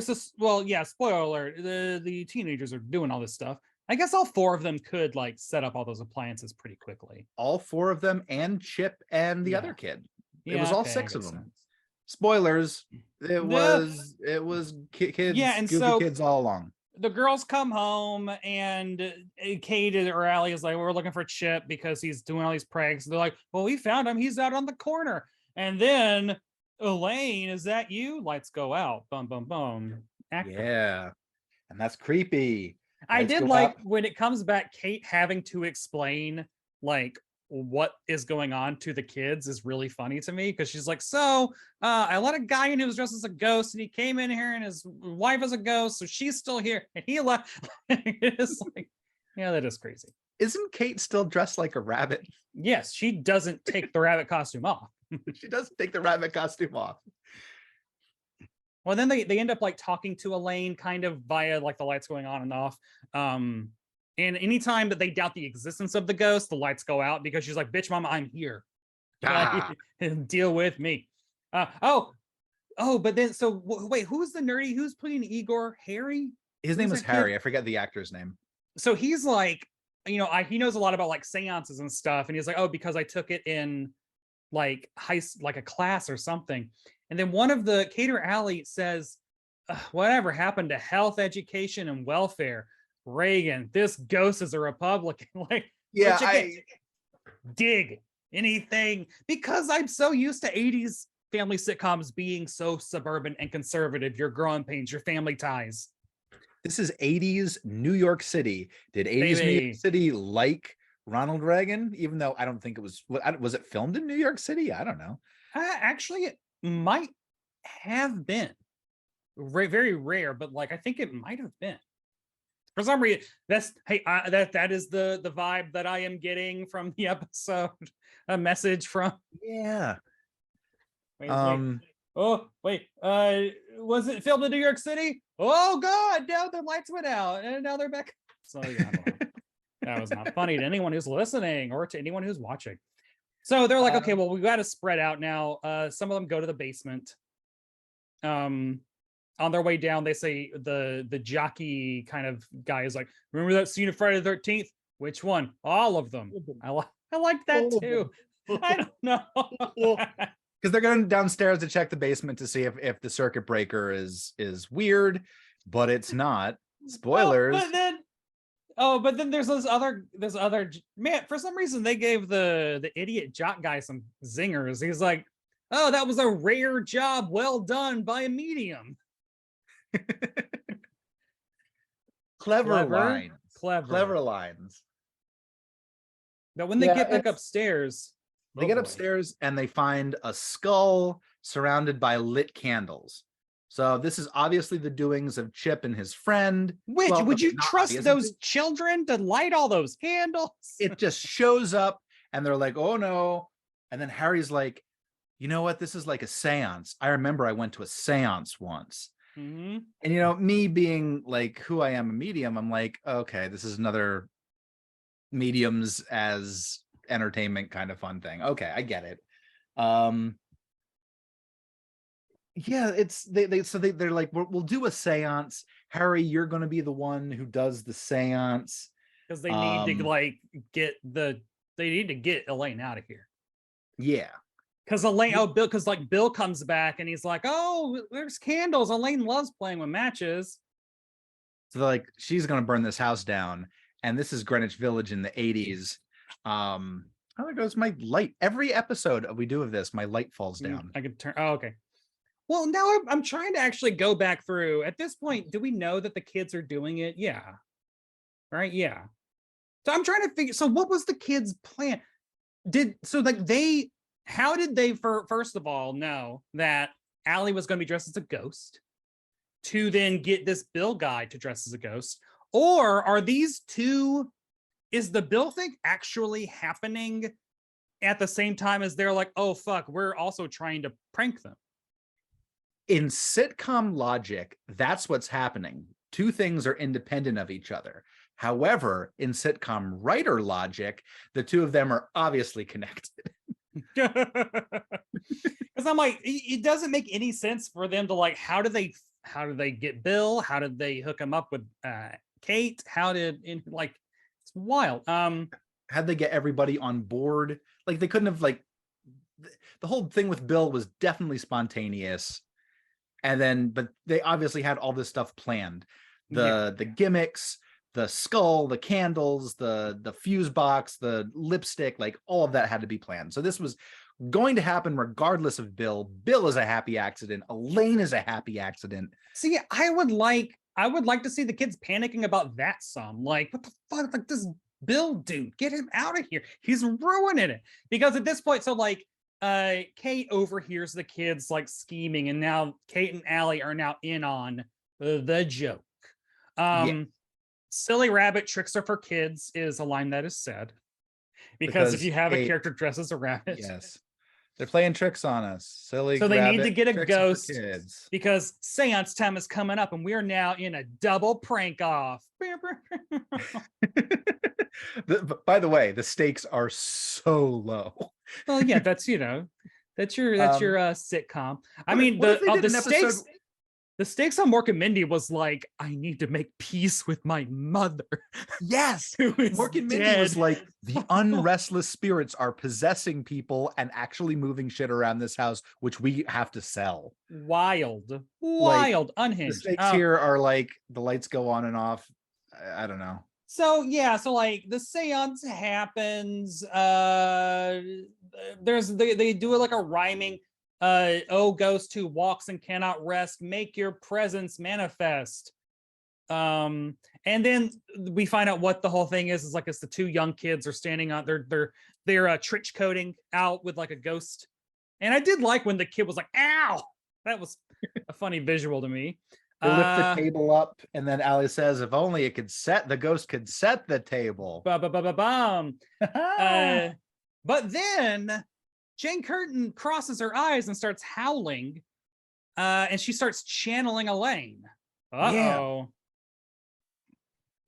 Spoiler alert: the teenagers are doing all this stuff. I guess all four of them could like set up all those appliances pretty quickly. All four of them, and Chip and the other kid. It was all six of them. Sense. Spoilers. It was kids. Yeah, and so kids all along. The girls come home, and Kate or Allie is like, "We're looking for Chip because he's doing all these pranks." And they're like, "Well, we found him. He's out on the corner." And then Elaine, "Is that you?" Lights go out. Boom, boom, boom. Actor. Yeah, and that's creepy. I did like when it comes back, Kate having to explain like what is going on to the kids is really funny to me, because she's like, "So I let a guy in who was dressed as a ghost, and he came in here and his wife is a ghost, so she's still here, and he left." It's like, yeah, that is crazy. Isn't Kate still dressed like a rabbit? Yes, she doesn't take the rabbit costume off. She doesn't take the rabbit costume off. Well, then they end up like talking to Elaine kind of via like the lights going on and off. And anytime that they doubt the existence of the ghost, the lights go out, because she's like, "Bitch, Mama, I'm here. Deal with me." But then, so wait, who's the nerdy? Who's playing Igor? Harry? His name was Harry. I forget the actor's name. So he's like, he knows a lot about like seances and stuff. And he's like, "Oh, because I took it in like like a class or something." And then one of the Kate or Allie says, "Whatever happened to health, education, and welfare? Reagan, this ghost is a Republican." Like, yeah, dig anything, because I'm so used to 80s family sitcoms being so suburban and conservative. Your growing pains, your family ties. This is 80s New York City. Did 80s New York City like Ronald Reagan? Even though I don't think it was it filmed in New York City? I don't know. Actually, it might have been very rare, but like I think it might have been. For some reason, that is the vibe that I am getting from the episode. A message from Wait. Oh wait, was it filmed in New York City? Oh God, now the lights went out and now they're back. So yeah, that was not funny to anyone who's listening or to anyone who's watching. So they're like, "Okay, well, we got to spread out now." Some of them go to the basement. On their way down, they say the jockey kind of guy is like, "Remember that scene of Friday the 13th? Which one? All of them. I like that All of too. them. I don't know. Because they're going downstairs to check the basement to see if the circuit breaker is weird, but it's not. Spoilers. But then there's other man. For some reason, they gave the idiot jock guy some zingers. He's like, "Oh, that was a rare job, well done by a medium." Clever lines. Clever lines. Now, when they get back upstairs, they get upstairs and they find a skull surrounded by lit candles. So this is obviously the doings of Chip and his friend. Which would you trust those children to light all those candles? It just shows up and they're like, oh no. And then Harry's like, you know what? This is like a seance. I remember I went to a seance once. Mm-hmm. And, you know, me being like who I am, a medium, I'm like, okay, this is another mediums as entertainment kind of fun thing. Okay, I get it. Yeah, it's they're like, we'll do a seance. Harry, you're going to be the one who does the seance because they need to like get Elaine out of here. Yeah, because Bill comes back and he's like, oh, there's candles. Elaine loves playing with matches. So they're like, she's going to burn this house down, and this is Greenwich Village in the 80s. Oh, there goes my light. Every episode we do of this, my light falls down. I can turn. Oh, okay. Well, now I'm trying to actually go back through. At this point, do we know that the kids are doing it? Yeah. Right? Yeah. So I'm trying to figure, so what was the kids' plan? How did they first of all know that Allie was going to be dressed as a ghost to then get this Bill guy to dress as a ghost? Or are these two, is the Bill thing actually happening at the same time as they're like, oh, fuck, we're also trying to prank them? In sitcom logic, that's what's happening. Two things are independent of each other. However, in sitcom writer logic, the two of them are obviously connected. Because I'm like, it doesn't make any sense for them to like, how do they get Bill? How did they hook him up with Kate? It's wild. How'd they get everybody on board? Like, they couldn't have, like, the whole thing with Bill was definitely spontaneous. And then, but they obviously had all this stuff planned. The gimmicks, the skull, the candles, the fuse box, the lipstick, like all of that had to be planned. So this was going to happen regardless of Bill. Bill is a happy accident. Elaine is a happy accident. See, I would like to see the kids panicking about that some. Like, what the fuck? Like, this Bill dude, get him out of here. He's ruining it. Because at this point, so like, Kate overhears the kids like scheming, and now Kate and Allie are now in on the joke. Silly rabbit tricks are for kids is a line that is said, because if you have a character dressed as a rabbit, yes, they're playing tricks on us. Silly. So they need to get a ghost kids, because seance time is coming up, and we are now in a double prank off. By the way, the stakes are so low. Well, yeah, that's your sitcom. I mean, the stakes on Mork and Mindy was like, I need to make peace with my mother. Yes, Mork and Mindy was like, the unrestless spirits are possessing people and actually moving shit around this house, which we have to sell. Wild, unhinged. The stakes here are like, the lights go on and off. I don't know. So yeah, so like the seance happens. They do it like a rhyming. Oh, ghost who walks and cannot rest, make your presence manifest. And then we find out what the whole thing is like it's the two young kids are standing on they're trench coating out with like a ghost. And I did like when the kid was like, ow, that was a funny visual to me. They lift the table up, and then Allie says, if only the ghost could set the table. But then Jane Curtin crosses her eyes and starts howling, and she starts channeling Elaine. Uh-oh. Yeah.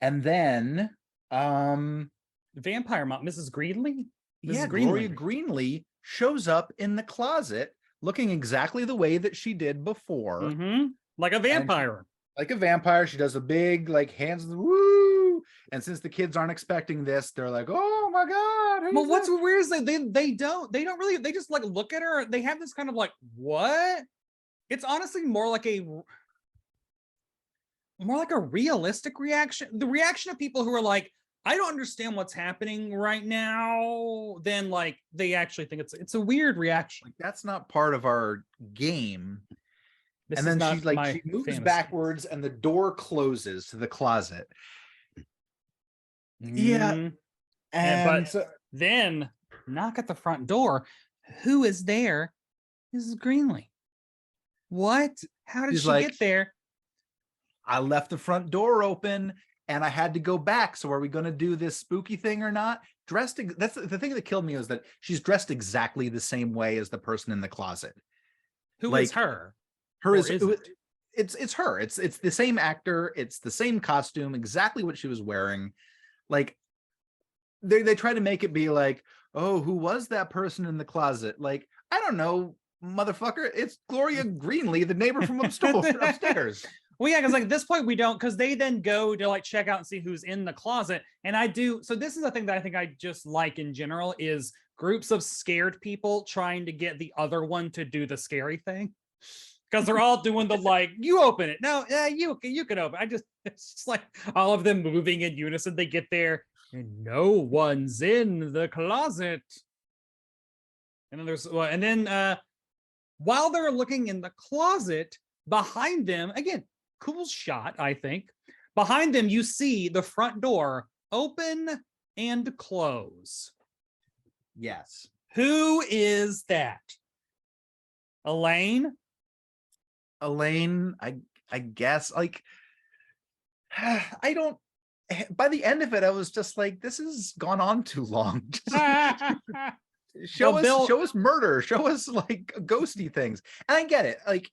And then Vampire Mom, Mrs. Greenlee? Gloria Greenlee shows up in the closet looking exactly the way that she did before. Mm-hmm. Like a vampire. She does a big, like, hands, woo, And since the kids aren't expecting this, they're like, oh my God. Well, what's weird is they don't really, they just like look at her. They have this kind of like, what? It's honestly more like a realistic reaction. The reaction of people who are like, I don't understand what's happening right now, then like they actually think it's a weird reaction. Like, that's not part of our game. This and is then not she's like, my she moves fantasy. backwards and the door closes to the closet. Yeah. Mm. And but then knock at the front door. Who is there? Mrs. Greenlee. What? How did she's she like, get there? I left the front door open and I had to go back. So are we going to do this spooky thing or not? That's the thing that killed me, is that she's dressed exactly the same way as the person in the closet. Who like, is her? Her is it? It's her. It's the same actor. It's the same costume, exactly what she was wearing. Like, they try to make it be like, oh, who was that person in the closet? Like, I don't know, motherfucker. It's Gloria Greenlee, the neighbor from upstairs. Well, yeah, because like at this point we don't, because they then go to like check out and see who's in the closet. And I do. So this is the thing that I think I just like in general, is groups of scared people trying to get the other one to do the scary thing. Because they're all doing the like, you open it. No, you can open. It's just like all of them moving in unison. They get there and no one's in the closet. And then while they're looking in the closet, behind them, again, cool shot, I think. Behind them, you see the front door open and close. Yes. Who is that? Elaine, I guess. Like, I don't. By the end of it, I was just like, this has gone on too long. Show us murder. Show us like ghosty things. And I get it. Like,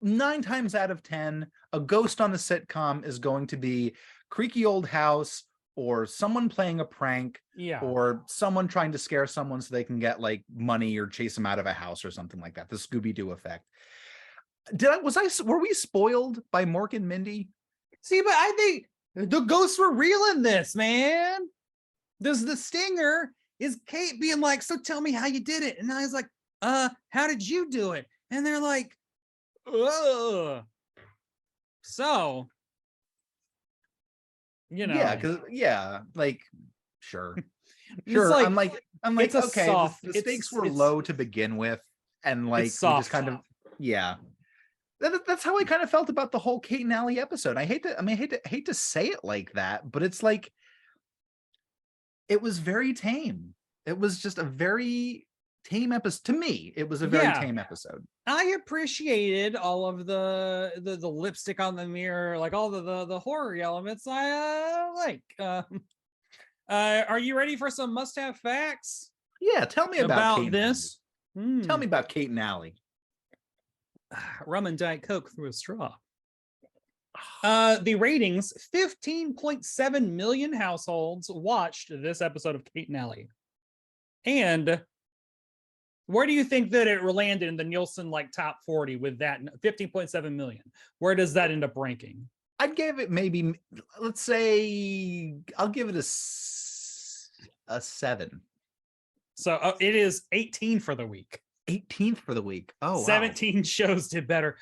9 times out of 10, a ghost on a sitcom is going to be creaky old house, or someone playing a prank, or someone trying to scare someone so they can get like money or chase them out of a house or something like that. The Scooby-Doo effect. Were we spoiled by Mork and Mindy? See, but I think the ghosts were real in this, man. There's the stinger is Kate being like, so tell me how you did it. And I was like, how did you do it? And they're like, ugh. So, you know. Like, sure. Like, I'm like, okay, the stakes were low to begin with. And like, we just kind of, that's how I kind of felt about the whole Kate and Allie episode. I hate to say it like that, but it's like, it was very tame. It was just a very tame episode. To me, it was a very tame episode. I appreciated all of the lipstick on the mirror, like all the horror elements. I like. Are you ready for some must-have facts? Yeah, tell me about this. Tell me about Kate and Allie. Rum and Diet Coke through a straw. The ratings, 15.7 million households watched this episode of Kate and Allie. And where do you think that it landed in the Nielsen like top 40 with that 15.7 million? Where does that end up ranking? I'd give it maybe, let's say, I'll give it a 7. So it is 18 for the week. 18th for the week. Oh, 17 wow. shows did better.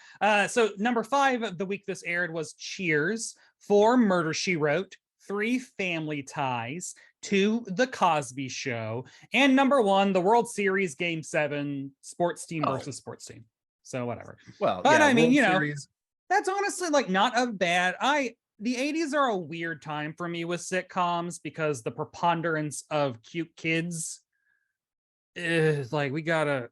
So number 5 of the week this aired was Cheers, 4 Murder, She Wrote, 3 Family Ties, 2 The Cosby Show, and number 1, the World Series Game 7, sports team versus sports team. So whatever. Well, but I mean, World Series. That's honestly like not a bad. The 80s are a weird time for me with sitcoms because the preponderance of cute kids is like, we gotta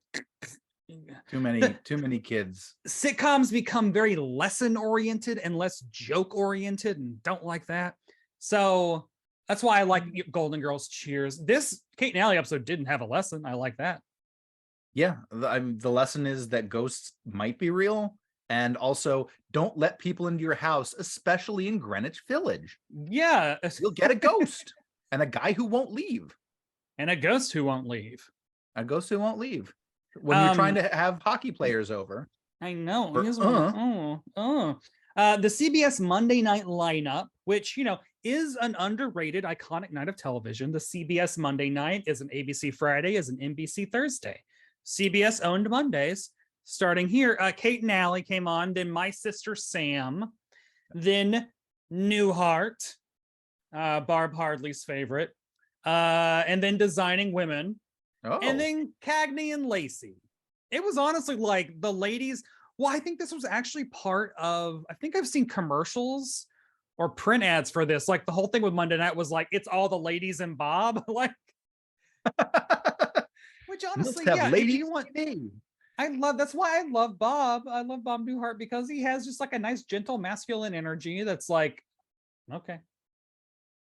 too many kids. Sitcoms become very lesson oriented and less joke oriented, and don't like that. So that's why I like Golden Girls, Cheers. This Kate and Allie episode didn't have a lesson. I like that. Yeah, the lesson is that ghosts might be real, and also don't let people into your house, especially in Greenwich Village. Yeah, you'll get a ghost and a guy who won't leave, and a ghost who won't leave. A ghost who won't leave when you're trying to have hockey players over. I know. The CBS Monday night lineup, which, is an underrated, iconic night of television. The CBS Monday night is an ABC Friday, is an NBC Thursday. CBS owned Mondays. Starting here, Kate and Allie came on, then My Sister Sam, then Newhart, Barb Hardley's favorite, and then Designing Women, and then Cagney and Lacey. It was honestly like the ladies. Well, I think this was actually part of, I think I've seen commercials or print ads for this. Like the whole thing with Monday night was like, it's all the ladies and Bob. Like, which honestly, yeah, if you want, I love, that's why I love Bob. I love Bob Newhart because he has just like a nice, gentle, masculine energy that's like, okay,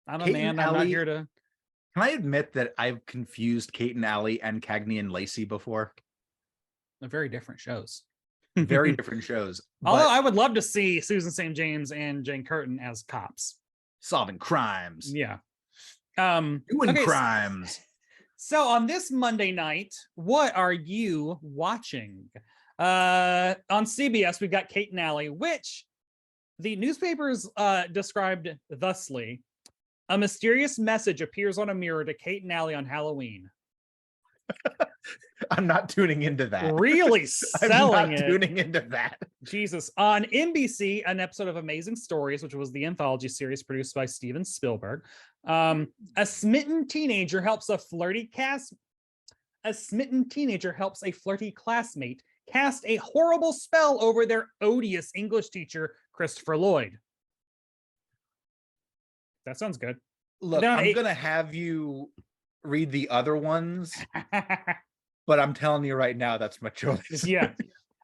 I'm a man. I'm not here to. Can I admit that I've confused Kate and Allie and Cagney and Lacey before? They're very different shows. Very different shows. Although I would love to see Susan St. James and Jane Curtin as cops. Solving crimes. Yeah. Doing crimes. So on this Monday night, what are you watching? On CBS, we've got Kate and Allie, which the newspapers described thusly. A mysterious message appears on a mirror to Kate and Allie on Halloween. I'm not tuning into that. Really selling it. Tuning into that. Jesus. On NBC, an episode of Amazing Stories, which was the anthology series produced by Steven Spielberg. A smitten teenager helps a flirty classmate cast a horrible spell over their odious English teacher, Christopher Lloyd. That sounds good. Look, I'm gonna have you read the other ones, but I'm telling you right now, that's my choice. Yeah.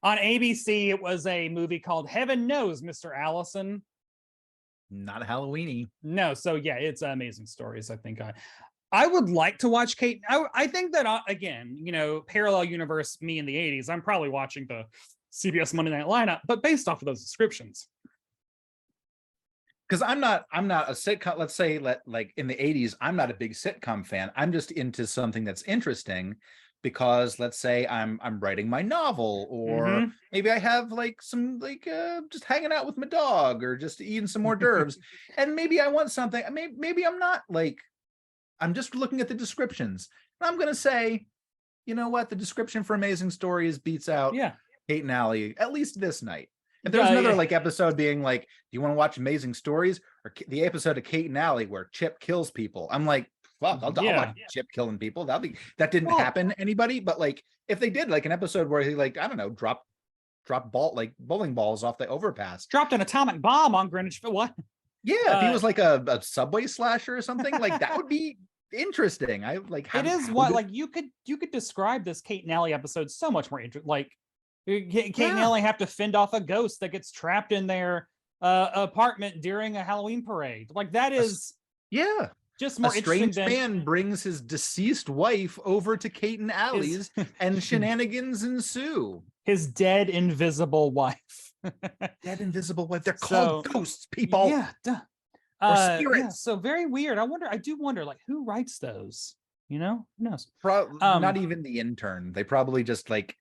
On ABC, it was a movie called Heaven Knows, Mr. Allison. Not Halloweeny. No, so yeah, it's Amazing Stories. I think I would like to watch Kate. I think that again, you know, parallel universe, me in the 80s, I'm probably watching the CBS Monday Night lineup, but based off of those descriptions. Because I'm not a sitcom. Let's say like in the 80s, I'm not a big sitcom fan. I'm just into something that's interesting because let's say I'm writing my novel, or maybe I have like some just hanging out with my dog or just eating some hors d'oeuvres. And maybe I want something. Maybe I'm not like, I'm just looking at the descriptions. And I'm gonna say, you know what? The description for Amazing Stories beats out Kate and Allie, at least this night. If there's another like episode being like, do you want to watch Amazing Stories, or the episode of Kate and Allie where Chip kills people? I'm like, fuck, I'll watch Chip killing people. That didn't happen to anybody, but like if they did like an episode where he like, I don't know, drop bowling balls off the overpass, dropped an atomic bomb on Greenwich Village. What? Yeah, if he was like a subway slasher or something, like that would be interesting. I like it is what like you could describe this Kate and Allie episode so much more interesting. Like Kate and Allie have to fend off a ghost that gets trapped in their apartment during a Halloween parade. Like that is just more interesting. A strange man brings his deceased wife over to Kate and Allie's and shenanigans ensue. His dead invisible wife. Dead invisible wife. They're called ghosts, people. Yeah. Or spirits. Yeah, so very weird. I do wonder like who writes those? You know? Who knows? Not even the intern. They probably just like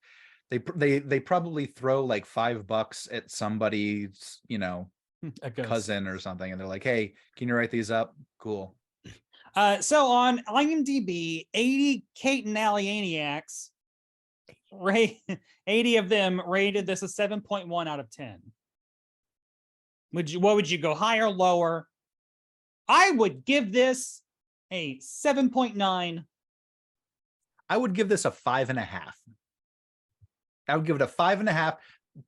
they probably throw like $5 at somebody's, you know, cousin or something, and they're like, hey, can you write these up? Cool. So on IMDb, 80 Kate and Allie Aniacs, 80 of them rated this a 7.1 out of 10. What would you go, higher or lower? I would give this a 7.9. I would give this a 5.5. I would give it a 5.5,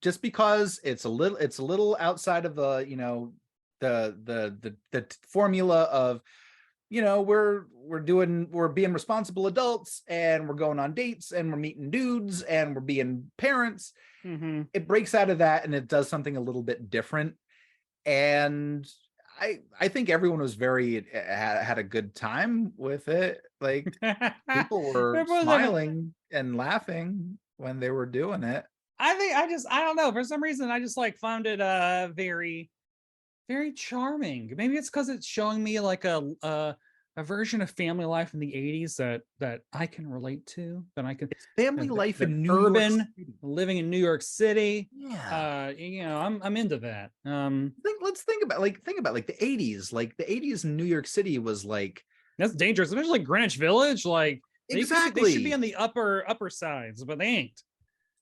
just because it's a little outside of the, you know, the formula of, you know, we're being responsible adults and we're going on dates and we're meeting dudes and we're being parents. It breaks out of that and it does something a little bit different. And I think everyone was had a good time with it. Like people were smiling and laughing when they were doing it. I don't know, for some reason I just like found it very, very charming. Maybe it's because it's showing me like a a version of family life in the 80s that I can relate to, that I can Family life in New urban York City. living in New York City. Yeah. You know, I'm into that. Let's think about like the 80s. Like the 80s in New York City was like That's dangerous, especially like Greenwich Village. Like they should be exactly. on the upper sides, but they ain't.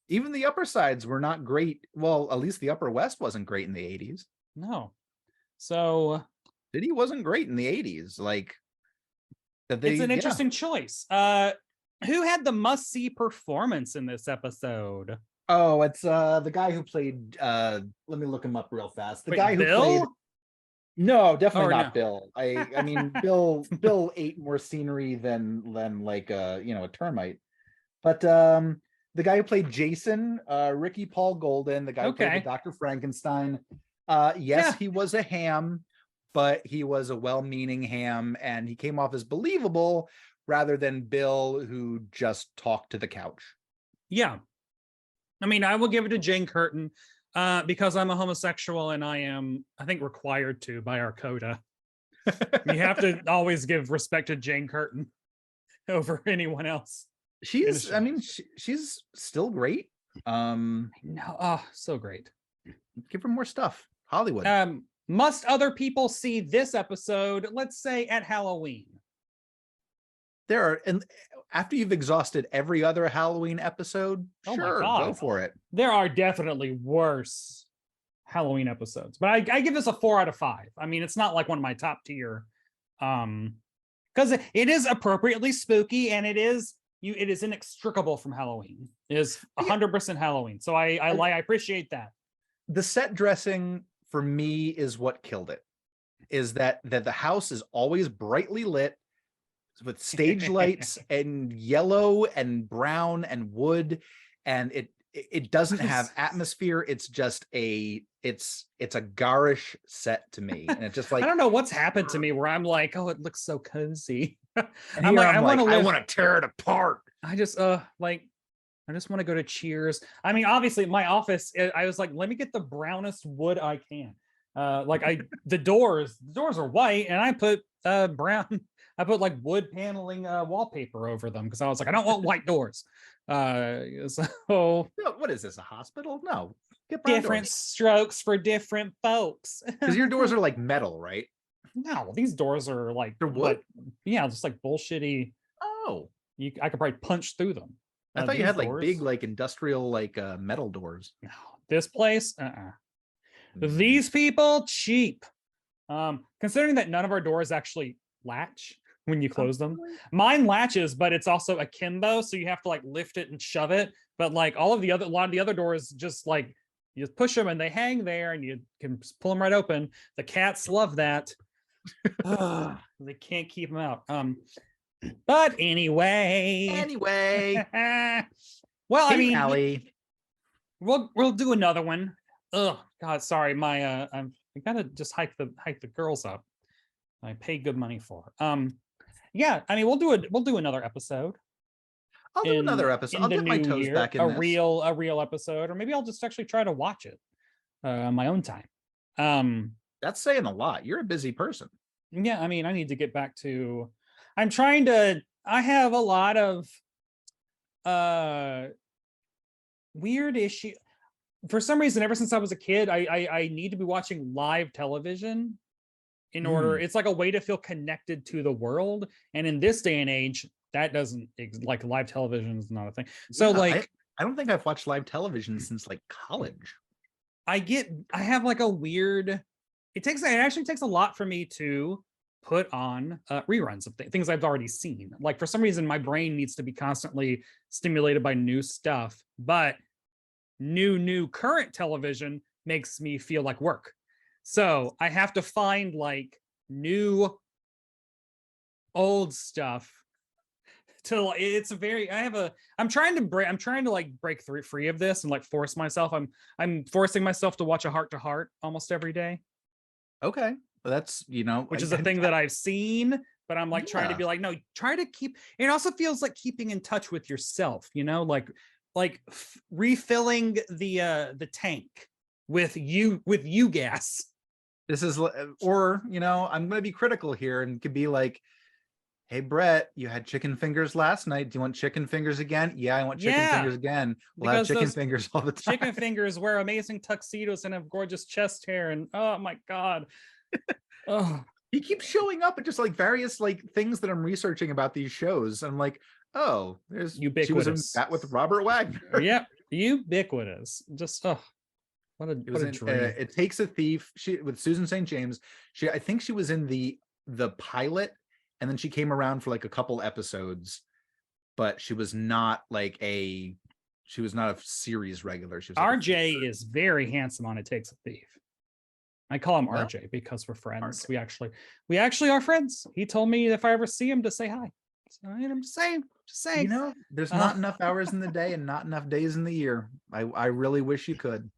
Even the upper sides were not great. Well, at least the Upper West wasn't great in the 80s. No. So City wasn't great in the 80s. Like that they it's an yeah. interesting choice. Who had the must-see performance in this episode? Oh, it's the guy who played let me look him up real fast. The Wait, guy who Bill? played No, definitely Or not no? Bill. I mean Bill ate more scenery than like a termite. But the guy who played Jason, Ricky Paul Golden, the guy who played the Okay. Dr. Frankenstein, yes, Yeah. he was a ham, but he was a well-meaning ham, and he came off as believable rather than Bill, who just talked to the couch. Yeah. I mean, I will give it to Jane Curtin because I'm a homosexual and I think, required to by our coda. You have to always give respect to Jane Curtin over anyone else. I mean, she's still great. No, oh, so great. Give her more stuff. Hollywood. Must other people see this episode, let's say at Halloween? There are, and after you've exhausted every other Halloween episode, Oh my sure, God. go for it. There are definitely worse Halloween episodes, but I give this a 4 out of 5. I mean, it's not like one of my top tier, because it is appropriately spooky and it is inextricable from Halloween. It is 100% Halloween, so I appreciate that. The set dressing for me is what killed it. Is that the house is always brightly lit with stage lights and yellow and brown and wood, and it doesn't have atmosphere. It's just it's a garish set to me, and it's just like I don't know what's happened to me where I'm like, oh, it looks so cozy. I'm like, I want to tear it apart. I just want to go to Cheers. I mean, obviously, my office, I was like, let me get the brownest wood I can. The doors are white, and I put brown. I put like wood paneling wallpaper over them because I was like, I don't want white doors. So what is this, a hospital? No, get different strokes for different folks. Because your doors are like metal, right? No, these doors are like they're wood. Yeah, just like bullshitty. Oh, I could probably punch through them. I thought you had like big, like industrial, like metal doors. No, this place, These people, cheap. Considering that none of our doors actually latch when you close them. Mine latches, but it's also akimbo, so you have to like lift it and shove it. But like a lot of the other doors, just like you just push them and they hang there, and you can pull them right open. The cats love that. They can't keep them out. But anyway. Well, Kate, I mean, Allie. We'll do another one. Oh God, sorry, my I gotta just hike the girls up. I pay good money for. Yeah, I mean, we'll do another episode. I'll do another episode. I'll get my toes back in a real episode, or maybe I'll just actually try to watch it on my own time. That's saying a lot. You're a busy person. Yeah, I mean, I need to get back to. I have a lot of weird issue. For some reason, ever since I was a kid, I need to be watching live television in order. It's like a way to feel connected to the world. And in this day and age, that doesn't, like, live television is not a thing. So like, I don't think I've watched live television since like college. I have like a weird, it actually takes a lot for me to put on reruns of things I've already seen. Like, for some reason, my brain needs to be constantly stimulated by new stuff, but new current television makes me feel like work. So I have to find like new old stuff to, I'm trying to like break free of this and like force myself. I'm forcing myself to watch a Heart to Heart almost every day. Okay. Well, that's, which is a thing that I've seen, but I'm like trying to be like, no, try to keep, it also feels like keeping in touch with yourself, like refilling the tank with you gas. This is, or I'm going to be critical here and could be like, hey Brett, you had chicken fingers last night. Do you want chicken fingers again? Yeah, I want chicken Yeah, fingers again. We'll have because chicken those fingers all the time. chicken fingers wear amazing tuxedos and have gorgeous chest hair, and oh my god. Oh, He keeps showing up at just like various like things that I'm researching about these shows. I'm like, oh, she was in ubiquitous. that with Robert Wagner. Yep, ubiquitous. Just what It was a in dream. It Takes a Thief. She with Susan St. James. I think she was in the pilot, and then she came around for like a couple episodes, but she was not a series regular. She was like RJ is very handsome on It Takes a Thief. I call him Well, RJ because we're friends. RJ. We actually are friends. He told me if I ever see him to say hi. So I'm just saying. You know, there's not enough hours in the day and not enough days in the year. I really wish you could.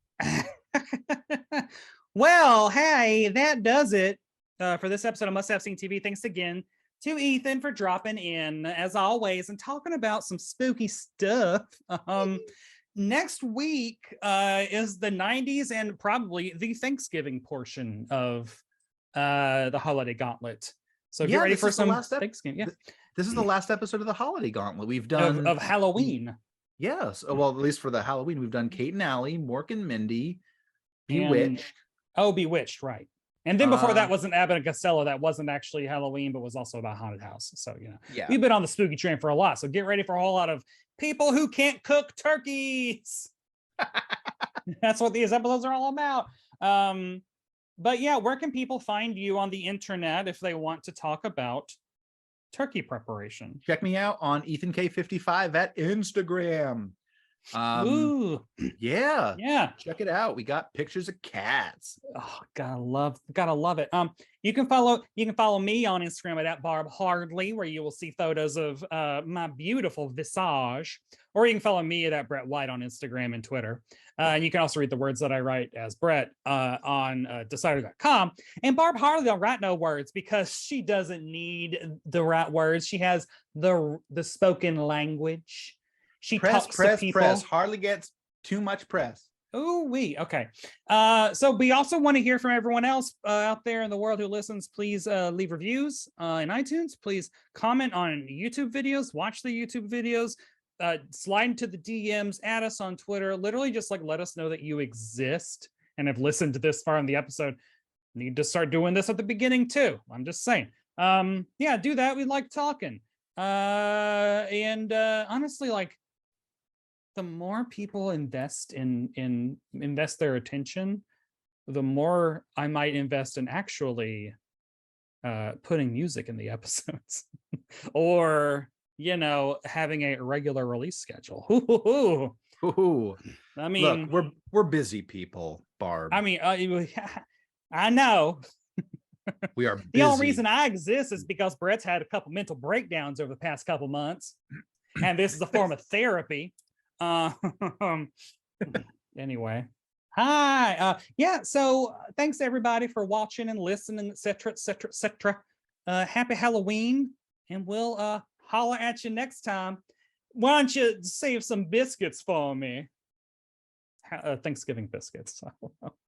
Well, hey, that does it for this episode of Must Have Seen TV. Thanks again to Ethan for dropping in, as always, and talking about some spooky stuff. Next week is the 90s and probably the Thanksgiving portion of the Holiday Gauntlet. So get ready for some Thanksgiving. Yeah, this is the last episode of the Holiday Gauntlet. We've done of Halloween. Yes. Well, at least for the Halloween, we've done Kate and Allie, Mork and Mindy, Bewitched. Bewitched, right. And then before that wasn't Abbott and Costello. That wasn't actually Halloween, but was also about haunted house. So, yeah, we've been on the spooky train for a lot. So get ready for a whole lot of people who can't cook turkeys. That's what these episodes are all about. But yeah, where can people find you on the internet if they want to talk about turkey preparation? Check me out on EthanK55 at Instagram. Ooh, yeah, check it out. We got pictures of cats. Oh, gotta love it. You can follow me on Instagram at Barb Hardly, where you will see photos of my beautiful visage, or you can follow me at Brett White on Instagram and Twitter. And you can also read the words that I write as Brett on decider.com. And Barb Hardly don't write no words because she doesn't need the right words. She has the spoken language. She talks to people. Press. Hardly gets too much press. Oh, okay. So we also want to hear from everyone else out there in the world who listens. Please leave reviews in iTunes. Please comment on YouTube videos. Watch the YouTube videos. Slide into the DMs. Add us on Twitter. Literally, just like let us know that you exist and have listened to this far in the episode. Need to start doing this at the beginning too. I'm just saying. Yeah, do that. We like talking. And honestly, like, the more people invest their attention, the more I might invest in actually putting music in the episodes or having a regular release schedule. Ooh. I mean, look, we're busy people, Barb. I mean, I know. We are busy. The only reason I exist is because Brett's had a couple mental breakdowns over the past couple months, and this is a form of therapy. Anyway, hi. Yeah, so thanks everybody for watching and listening, etc. Happy Halloween, and we'll holler at you next time. Why don't you save some biscuits for me? Thanksgiving biscuits.